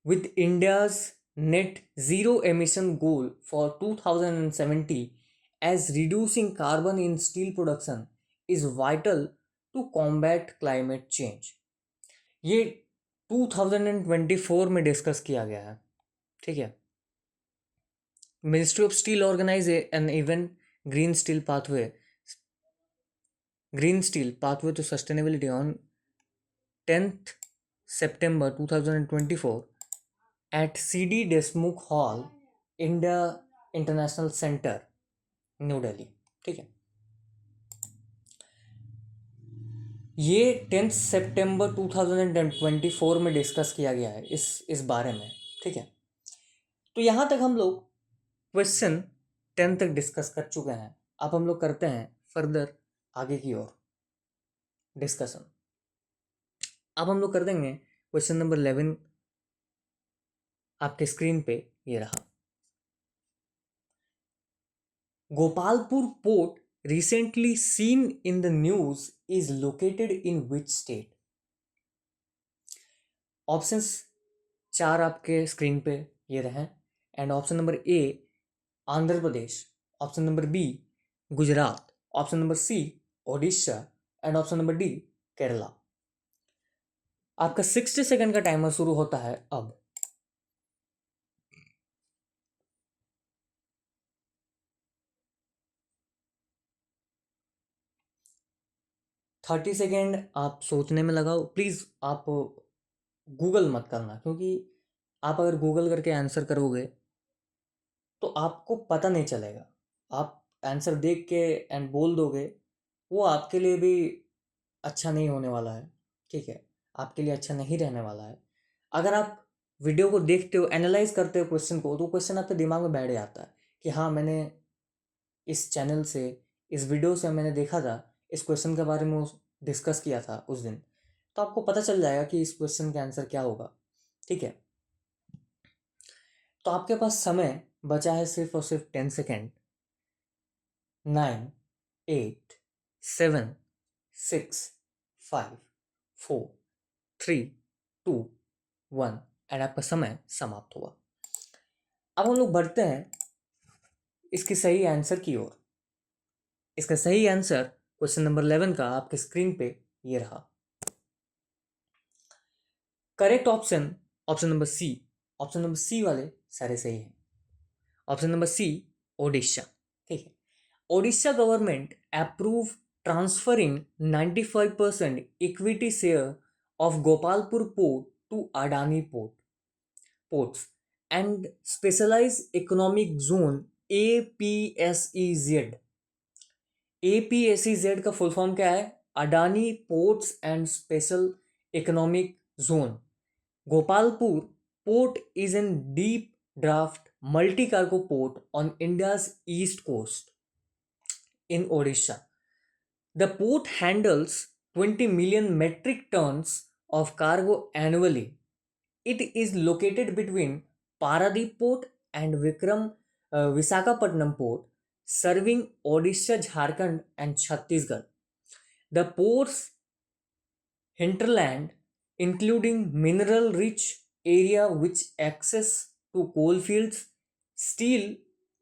with India's net zero emission goal for 2070, as reducing carbon in steel production is vital to combat climate change. ये 2024 में discuss किया गया है. ठीक है, ministry of steel organize an event green steel pathway to sustainability on 10th September 2024 at CD Desmukh Hall, India international centre, new Delhi. ठीक है, ये 10th September 2024 में डिस्कस किया गया है इस बारे में. ठीक है, तो यहाँ तक हम लोग क्वेश्चन 10 तक डिस्कस कर चुके हैं. अब हम लोग करते हैं फर्दर आगे की ओर डिस्कशन. अब हम लोग कर देंगे क्वेश्चन नंबर 11. आपके स्क्रीन पे ये रहा. Gopalpur port recently seen in the news is located in which state? Options 4 आपके स्क्रीन पे ये रहे. And option number A Andhra Pradesh, option number B Gujarat, option number C Odisha and option number D Kerala. आपका 60 सेकंड का टाइमर शुरू होता है अब। 30 सेकेंड आप सोचने में लगाओ प्लीज़। आप गूगल मत करना, क्योंकि आप अगर गूगल करके आंसर करोगे तो आपको पता नहीं चलेगा। आप आंसर देख के एंड बोल दोगे, वो आपके लिए भी अच्छा नहीं होने वाला है, ठीक है, आपके लिए अच्छा नहीं रहने वाला है। अगर आप वीडियो को देखते हो, एनालाइज करते हो क्वेश्चन को, तो क्वेश्चन आपके दिमाग में बैठ जाता है कि हाँ, मैंने इस चैनल से, इस वीडियो से मैंने देखा था, इस क्वेश्चन के बारे में डिस्कस किया था उस दिन, तो आपको पता चल जाएगा कि इस क्वेश्चन का आंसर क्या होगा, ठीक है। तो आपके पास समय बचा है सिर्फ और सिर्फ 10 सेकेंड। 9, 8, 7, 6, 5, 4, 3, 2, 1 एंड आपका समय समाप्त हुआ। अब हम लोग बढ़ते हैं इसके सही आंसर की ओर। इसका सही आंसर क्वेश्चन नंबर 11 का आपके स्क्रीन पे ये रहा। Correct option option number C. Option number C वाले सारे सही हैं। ऑप्शन नंबर सी ओडिशा, ठीक है। Odisha government approve transferring 95% equity share of Gopalpur port to Adani ports and specialized economic zone APSEZ। APSEZ का फुल फॉर्म क्या है? Adani ports and special economic zone. Gopalpur port is an deep draft multi cargo port on India's east coast in Odisha. The port handles 20 million metric tons of cargo annually. It is located between Paradip Port and Visakhapatnam Port, serving Odisha, Jharkhand, and Chhattisgarh. The port's hinterland, including mineral-rich area which access to coal fields, steel,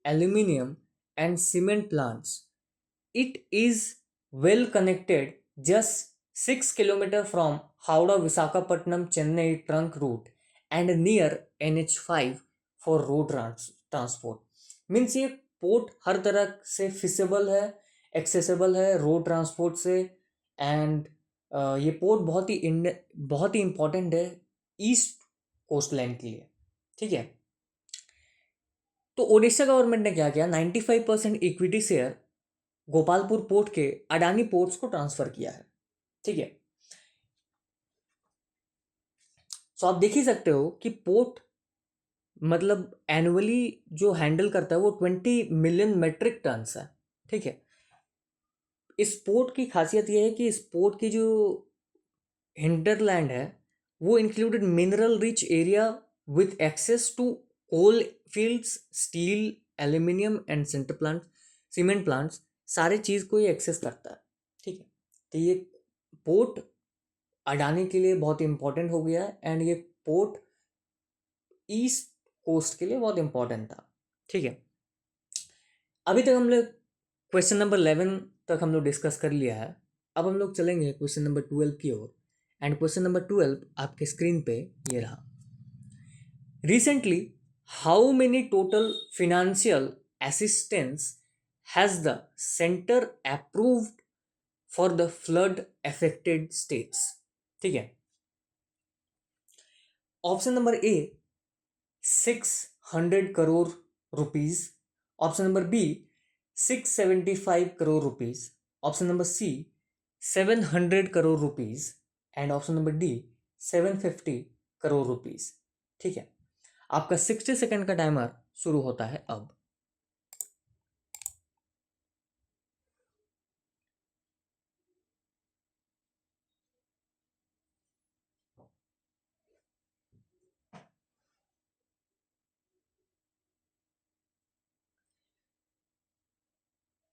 aluminium, and cement plants. It is well connected, just 6 kilometers from Howrah Visakhapatnam Chennai trunk route and near NH5 for road transport. Means ये port हर तरह से फिसेबल है, accessible है road transport से। And ये port बहुत ही important है east coast line के लिए, ठीक है। तो ओडिशा गवर्नमेंट ने क्या किया, 95% इक्विटी शेयर गोपालपुर पोर्ट के अडानी पोर्ट्स को ट्रांसफर किया है, ठीक है। सो आप देख ही सकते हो कि पोर्ट मतलब एनुअली जो हैंडल करता है वो 20 मिलियन मेट्रिक टन्स है, ठीक है। इस पोर्ट की खासियत ये है कि इस पोर्ट की जो हिंटरलैंड है वो included mineral rich area with access to coal fields, steel, aluminium and cement plants, सारे चीज़ को ये एक्सेस करता है, ठीक है। तो ये पोर्ट अडानी के लिए बहुत इंपॉर्टेंट हो गया है एंड ये पोर्ट ईस्ट कोस्ट के लिए बहुत इंपॉर्टेंट था, ठीक है। अभी तक हम लोग क्वेश्चन नंबर 11 तक हम लोग डिस्कस कर लिया है। अब हम लोग चलेंगे क्वेश्चन नंबर 12 की ओर एंड क्वेश्चन नंबर 12 आपके स्क्रीन पे ये रहा। Recently how many total financial assistance has the centre approved for the flood affected states, ठीक है। Option number A 600 crore rupees, option number B 675 crore rupees, option number C 700 crore rupees and option number D 750 crore rupees, ठीक है। आपका 60 second का timer शुरू होता है अब।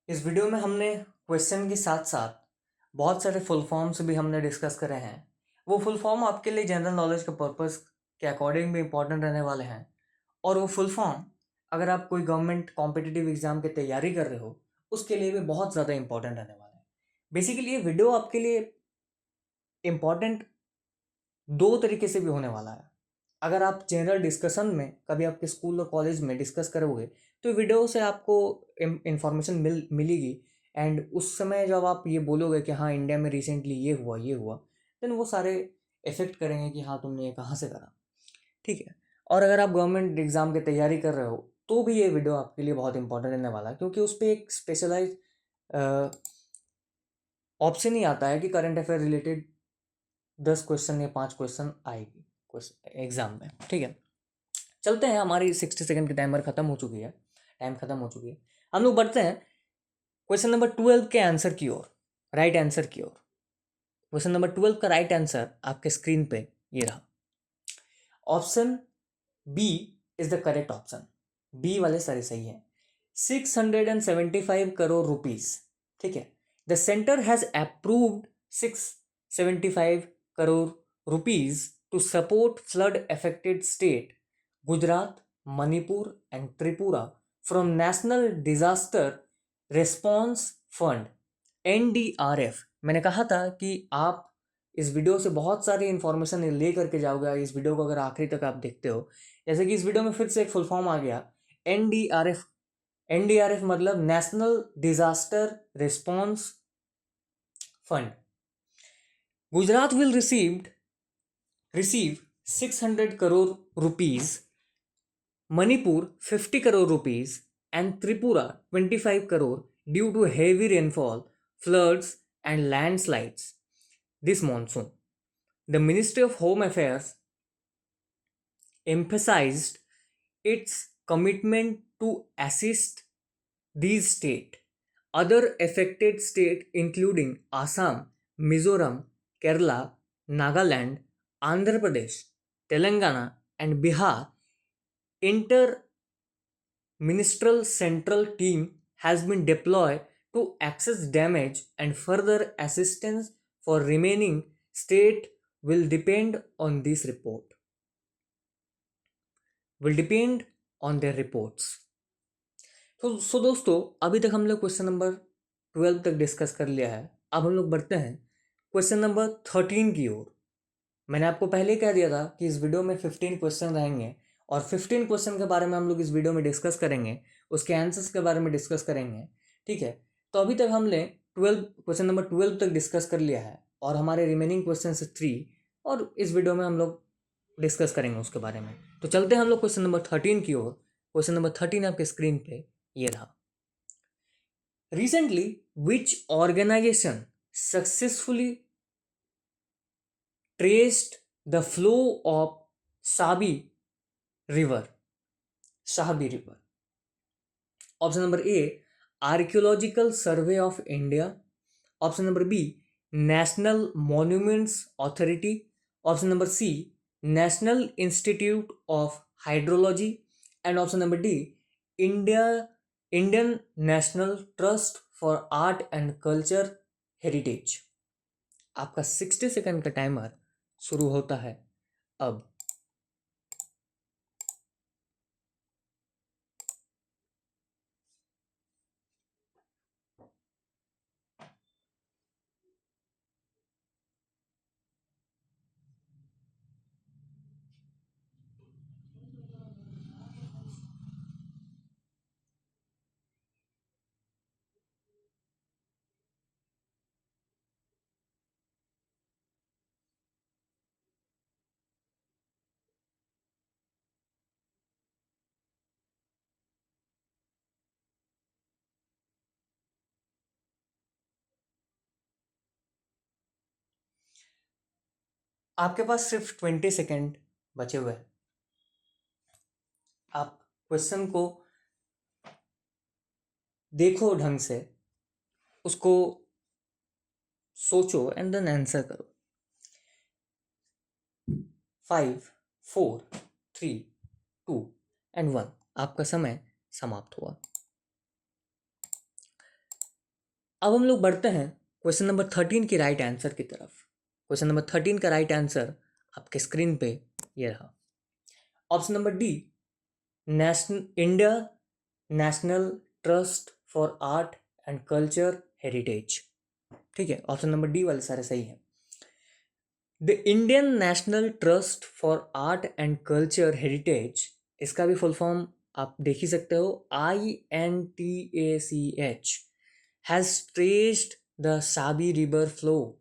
इस वीडियो में हमने क्वेश्चन के साथ साथ बहुत सारे फुल फॉर्म्स भी हमने डिस्कस करे हैं। वो फुल फॉर्म आपके लिए जनरल नॉलेज के पर्पस के अकॉर्डिंग भी इंपॉर्टेंट रहने वाले हैं और वो फुल फॉर्म अगर आप कोई गवर्नमेंट कॉम्पिटिटिव एग्जाम की तैयारी कर रहे हो उसके लिए भी बहुत ज़्यादा इंपॉर्टेंट रहने वाला है। बेसिकली ये वीडियो आपके लिए इंपॉर्टेंट दो तरीके से भी होने वाला है। अगर आप जनरल डिस्कशन में कभी आपके स्कूल और कॉलेज में डिस्कस करोगे तो वीडियो से आपको इंफॉर्मेशन मिलेगी, एंड उस समय जब आप ये बोलोगे कि हाँ इंडिया में रिसेंटली ये हुआ, देन वो सारे इफेक्ट करेंगे कि हाँ तुमने ये कहाँ से करा। ठीक है। और अगर आप गवर्नमेंट एग्जाम की तैयारी कर रहे हो तो भी ये वीडियो आपके लिए बहुत इंपॉर्टेंट रहने वाला है, क्योंकि उस पर एक स्पेशलाइज ऑप्शन ही आता है कि करंट अफेयर रिलेटेड 10 क्वेश्चन या 5 क्वेश्चन आएगी एग्जाम में। ठीक है, चलते हैं। हमारी 60 सेकंड की टाइम खत्म हो चुकी है। हम लोग बढ़ते हैं क्वेश्चन नंबर 12 के आंसर की ओर, राइट आंसर की ओर। क्वेश्चन नंबर 12 का राइट आंसर आपके स्क्रीन पे ये रहा। Option B is the correct option. B वाले सारे सही है। 675 करोड़ रुपीज। ठीक है, the centre has approved 675 crore rupees to support flood affected state Gujarat, Manipur and Tripura from national disaster response fund NDRF। मैंने कहा था कि आप इस वीडियो से बहुत सारी इंफॉर्मेशन ले करके जाओगे इस वीडियो को अगर आखिरी तक आप देखते हो। जैसे कि इस वीडियो में फिर से एक फुल फॉर्म आ गया, NDRF। NDRF मतलब national disaster response fund. Gujarat will receive 600 crore rupees, Manipur 50 crore rupees and Tripura 25 crore due to heavy rainfall, floods and landslides this monsoon. The Ministry of Home Affairs emphasized its commitment to assist these states. Other affected states including Assam, Mizoram, Kerala, Nagaland, Andhra Pradesh, Telangana and Bihar inter-ministerial central team has been deployed to assess damage, and further assistance for remaining state will depend on this report. Will depend on their reports. तो दोस्तों अभी तक हम लोग question number 12 तक discuss कर लिया है। अब हम लोग बढ़ते हैं क्वेश्चन नंबर 13 की ओर। मैंने आपको पहले ही कह दिया था कि इस वीडियो में 15 क्वेश्चन रहेंगे और 15 क्वेश्चन के बारे में हम लोग इस वीडियो में डिस्कस करेंगे, उसके आंसर्स के बारे में डिस्कस करेंगे। ठीक है, तो अभी तक हमने क्वेश्चन नंबर 12 तक डिस्कस कर लिया है और हमारे रिमेनिंग क्वेश्चन 3 और इस वीडियो में हम लोग डिस्कस करेंगे उसके बारे में। तो चलते हैं हम लोग क्वेश्चन नंबर 13 की ओर। क्वेश्चन नंबर 13 आपके स्क्रीन पे ये रहा। Recently which organisation successfully traced the flow of Sabi river? Option number A, Archaeological Survey of India. Option number B, National Monuments Authority. Option number C, National Institute of Hydrology. And option number D, Indian National Trust for Art and Culture Heritage. आपका 60 second का timer शुरू होता है अब। आपके पास सिर्फ 20 second बचे हुए हैं। आप क्वेश्चन को देखो ढंग से, उसको सोचो एंड देन आंसर करो। 5 4 3 2 एंड 1। आपका समय समाप्त हुआ। अब हम लोग बढ़ते हैं क्वेश्चन नंबर 13 की राइट आंसर की तरफ। क्वेश्चन नंबर 13 का राइट आंसर आपके स्क्रीन पे ये रहा। Option number D, India national trust for art and culture heritage. ठीक है, ऑप्शन नंबर डी वाले सारे सही हैं। The Indian national trust for art and culture heritage, इसका भी फुल फॉर्म आप देख ही सकते हो, INTACH, has traced the Sabi river flow.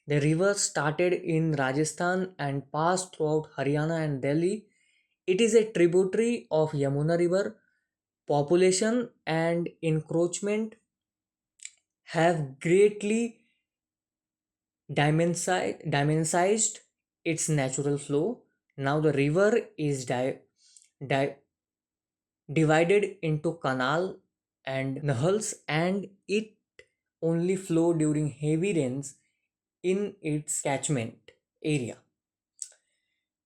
The river started in Rajasthan and passed throughout Haryana and Delhi. It is a tributary of Yamuna River. Population and encroachment have greatly dimensionized its natural flow. Now the river is di- divided into canal and nahals, and it only flow during heavy rains in its catchment area.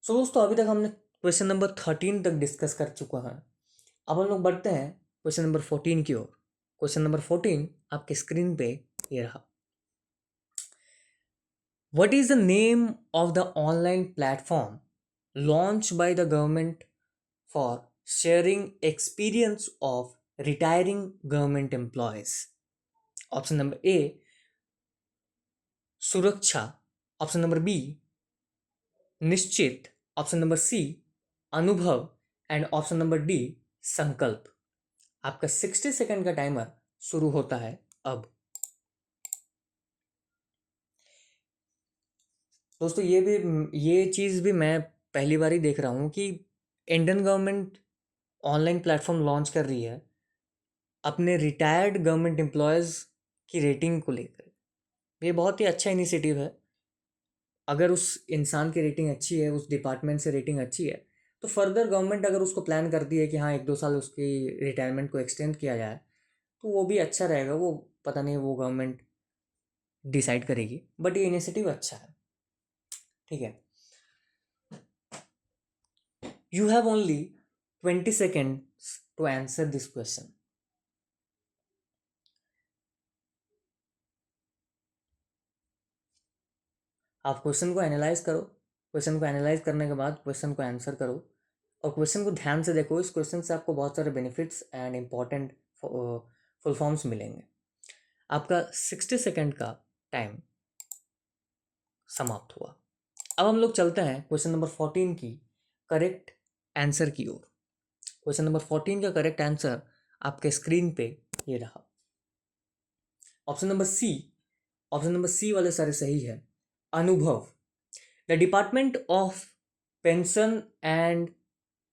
सो दोस्तों अभी तक हमने question number 13 तक discuss कर चुका है। अब हम लोग बढ़ते हैं क्वेश्चन नंबर 14 की ओर। क्वेश्चन नंबर 14 आपके स्क्रीन पे ये रहा। What is the name of the online platform launched by the government for sharing experience of retiring government employees? Option number A, Suraksha. Option number B, निश्चित। Option number सी, अनुभव। And option number D, संकल्प। आपका 60 second का timer शुरू होता है अब। दोस्तों ये चीज़ भी मैं पहली बार ही देख रहा हूँ कि Indian government online platform launch कर रही है अपने रिटायर्ड गवर्नमेंट एम्प्लॉयज़ की रेटिंग को लेकर। ये बहुत ही अच्छा इनिशिएटिव है। अगर उस इंसान की रेटिंग अच्छी है, उस डिपार्टमेंट से रेटिंग अच्छी है, तो फर्दर गवर्नमेंट अगर उसको प्लान करती है कि हाँ 1-2 साल उसकी रिटायरमेंट को एक्सटेंड किया जाए, तो वो भी अच्छा रहेगा। वो पता नहीं, वो गवर्नमेंट डिसाइड करेगी, बट ये इनिशिएटिव अच्छा है। ठीक है, you have only 20 seconds to answer this question. आप क्वेश्चन को एनालाइज करो। क्वेश्चन को एनालाइज करने के बाद क्वेश्चन को आंसर करो, और क्वेश्चन को ध्यान से देखो। इस क्वेश्चन से आपको बहुत सारे benefits and important full forms मिलेंगे। आपका 60 सेकंड का टाइम समाप्त हुआ। अब हम लोग चलते हैं क्वेश्चन नंबर 14 की करेक्ट आंसर की ओर। क्वेश्चन नंबर 14 का करेक्ट आंसर आपके स्क्रीन पे ये रहा। Option number C, option number C वाले सारे सही है, Anubhav. The department of pension and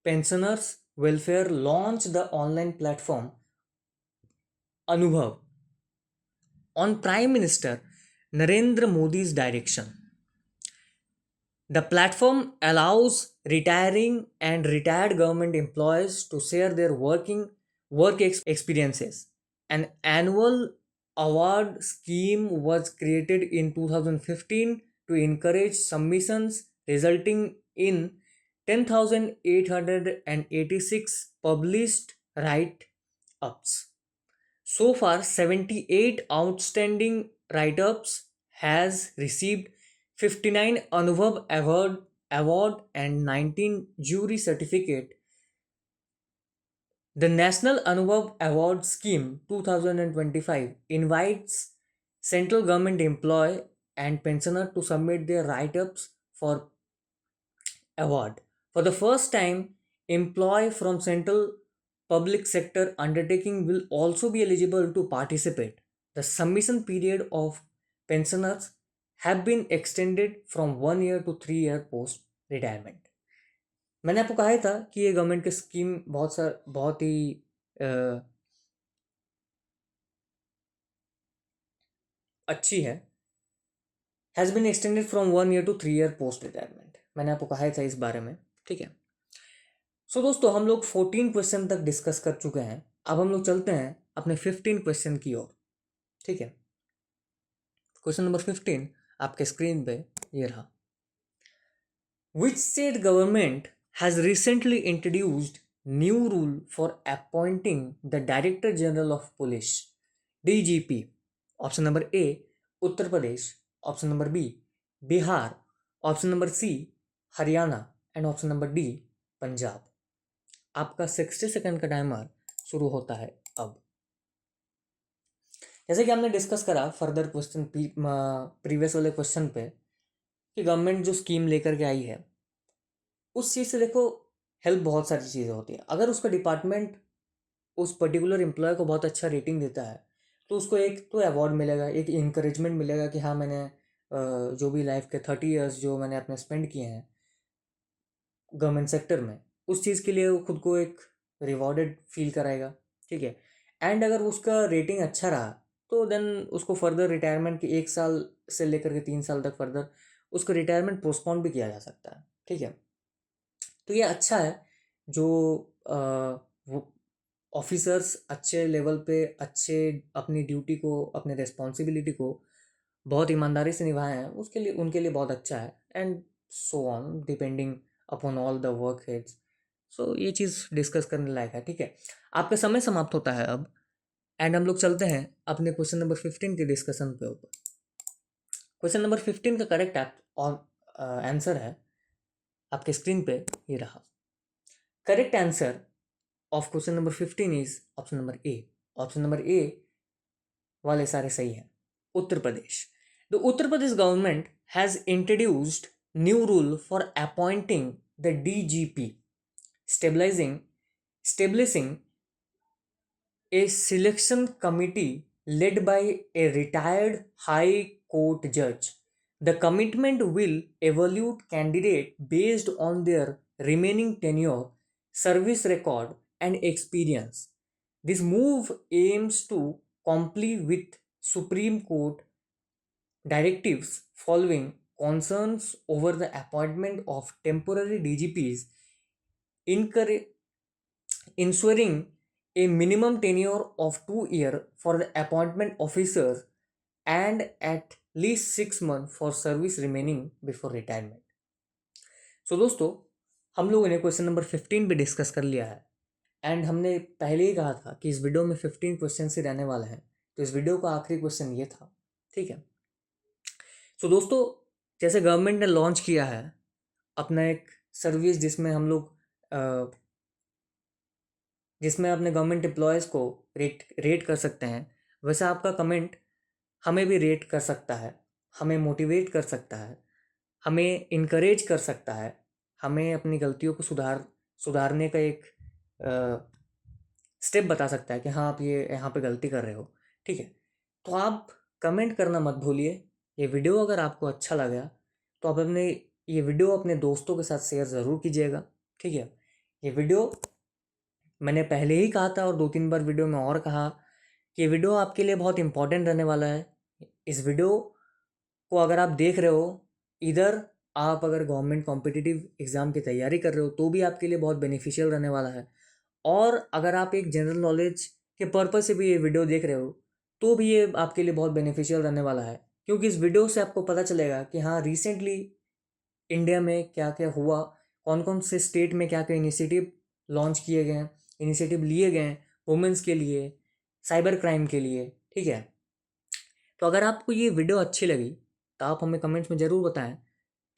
pensioners welfare launched the online platform Anubhav on Prime Minister Narendra Modi's direction. The platform allows retiring and retired government employees to share their work experiences. An annual award scheme was created in 2015 to encourage submissions, resulting in 10,886 published write-ups. So far, 78 outstanding write-ups has received 59 Anubhav award and 19 jury certificate. The National Anubhav Award Scheme 2025 invites central government employee and pensioner to submit their write-ups for award. For the first time, employee from central public sector undertaking will also be eligible to participate. The submission period of pensioners have been extended from 1 year to 3 year post retirement. मैंने आपको कहा था कि ये government की scheme बहुत ही अच्छी है। Has been extended from 1 year to 3 year post retirement. मैंने आपको कहा था इस बारे में। ठीक है, सो दोस्तों हम लोग 14 क्वेश्चन तक डिस्कस कर चुके हैं। अब हम लोग चलते हैं अपने 15 क्वेश्चन की ओर। ठीक है, क्वेश्चन नंबर 15 आपके स्क्रीन पे ये रहा। Which state government has recently introduced new rule for appointing the Director General of Police, DGP? Option number A, Uttar Pradesh. Option number B, Bihar. Option number C, Haryana. And option number D, Punjab. आपका 60 second का timer शुरू होता है अब। जैसे कि हमने discuss करा फर्दर क्वेश्चन प्रीवियस वाले क्वेश्चन पे कि गवर्नमेंट जो स्कीम लेकर के आई है उस चीज़ से देखो हेल्प बहुत सारी चीज़ें होती है। अगर उसका डिपार्टमेंट उस पर्टिकुलर एम्प्लॉय को बहुत अच्छा रेटिंग देता है तो उसको एक तो अवार्ड मिलेगा, एक इंकरेजमेंट मिलेगा कि हाँ मैंने जो भी लाइफ के 30 ईयर्स जो मैंने अपने स्पेंड किए हैं गवर्नमेंट सेक्टर में, उस चीज़ के लिए वो खुद को एक रिवॉर्डेड फील कराएगा। ठीक है। एंड अगर उसका रेटिंग अच्छा रहा तो देन उसको फर्दर रिटायरमेंट के 1 साल से लेकर के 3 साल तक फर्दर उसका रिटायरमेंट पोस्टपोन भी किया जा सकता है। ठीक है। तो ये अच्छा है जो वो ऑफिसर्स अच्छे लेवल पे अच्छे अपनी ड्यूटी को अपने रिस्पॉन्सिबिलिटी को बहुत ईमानदारी से निभाए हैं, उसके लिए उनके लिए बहुत अच्छा है। And so on depending upon all the work heads. So ये चीज़ डिस्कस करने लायक है। ठीक है। आपका समय समाप्त होता है अब एंड हम लोग चलते हैं अपने क्वेश्चन नंबर 15 के डिस्कशन पे ऊपर। क्वेश्चन नंबर 15 का करेक्ट और आंसर है आपके स्क्रीन पे ये रहा। Correct answer of question number 15 is option number A. Option number A वाले सारे सही हैं। Uttar Pradesh. The Uttar Pradesh government has introduced new rule for appointing the DGP, establishing a selection committee led by a retired high court judge. The commitment will evaluate candidate based on their remaining tenure, service record, and experience. This move aims to comply with Supreme Court directives following concerns over the appointment of temporary DGPs, ensuring a minimum tenure of 2 years for the appointment officers and at least 6 months for service remaining before retirement. So दोस्तों हम लोगों ने question number 15 भी discuss कर लिया है and हमने पहले ही कहा था कि इस वीडियो में 15 क्वेश्चन ही रहने वाले हैं, तो इस वीडियो का आखिरी क्वेश्चन ये था। ठीक है। सो दोस्तों जैसे गवर्नमेंट ने लॉन्च किया है अपना एक सर्विस जिसमें अपने गवर्नमेंट एम्प्लॉयज़ को रेट कर सकते हैं, वैसे आपका कमेंट हमें भी रेट कर सकता है, हमें मोटिवेट कर सकता है, हमें इनकरेज कर सकता है, हमें अपनी गलतियों को सुधारने का एक स्टेप बता सकता है कि हाँ आप ये यहाँ पे गलती कर रहे हो। ठीक है। तो आप कमेंट करना मत भूलिए। ये वीडियो अगर आपको अच्छा लगा तो आप ये वीडियो अपने दोस्तों के साथ शेयर ज़रूर कीजिएगा। ठीक है। ये वीडियो मैंने पहले ही कहा था और 2-3 बार वीडियो में और कहा कि ये वीडियो आपके लिए बहुत इंपॉर्टेंट रहने वाला है। इस वीडियो को अगर आप देख रहे हो, इधर आप अगर गवर्नमेंट कॉम्पिटिटिव एग्ज़ाम की तैयारी कर रहे हो तो भी आपके लिए बहुत बेनिफिशियल रहने वाला है, और अगर आप एक जनरल नॉलेज के पर्पज़ से भी ये वीडियो देख रहे हो तो भी ये आपके लिए बहुत बेनिफिशियल रहने वाला है, क्योंकि इस वीडियो से आपको पता चलेगा कि हाँ रिसेंटली इंडिया में क्या क्या हुआ, कौन कौन से स्टेट में क्या क्या इनिशिएटिव लॉन्च किए गए हैं, इनिशिएटिव लिए गए हैं वुमेंस के लिए, साइबर क्राइम के लिए। ठीक है। तो अगर आपको ये वीडियो अच्छी लगी तो आप हमें कमेंट्स में ज़रूर बताएं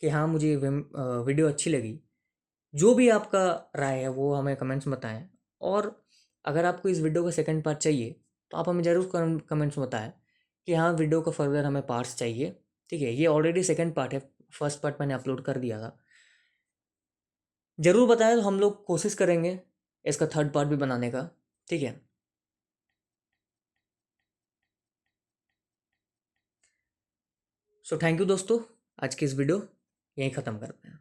कि हाँ मुझे ये वीडियो अच्छी लगी। जो भी आपका राय है वो हमें कमेंट्स में बताएं, और अगर आपको इस वीडियो का सेकंड पार्ट चाहिए तो आप हमें ज़रूर कमेंट्स में बताएं कि हाँ वीडियो का फर्दर हमें पार्ट्स चाहिए। ठीक है। ये ऑलरेडी सेकंड पार्ट है, फर्स्ट पार्ट मैंने अपलोड कर दिया था। ज़रूर बताएं तो हम लोग कोशिश करेंगे इसका थर्ड पार्ट भी बनाने का। ठीक है। सो थैंक यू दोस्तों, आज की इस वीडियो यहीं ख़त्म करते हैं।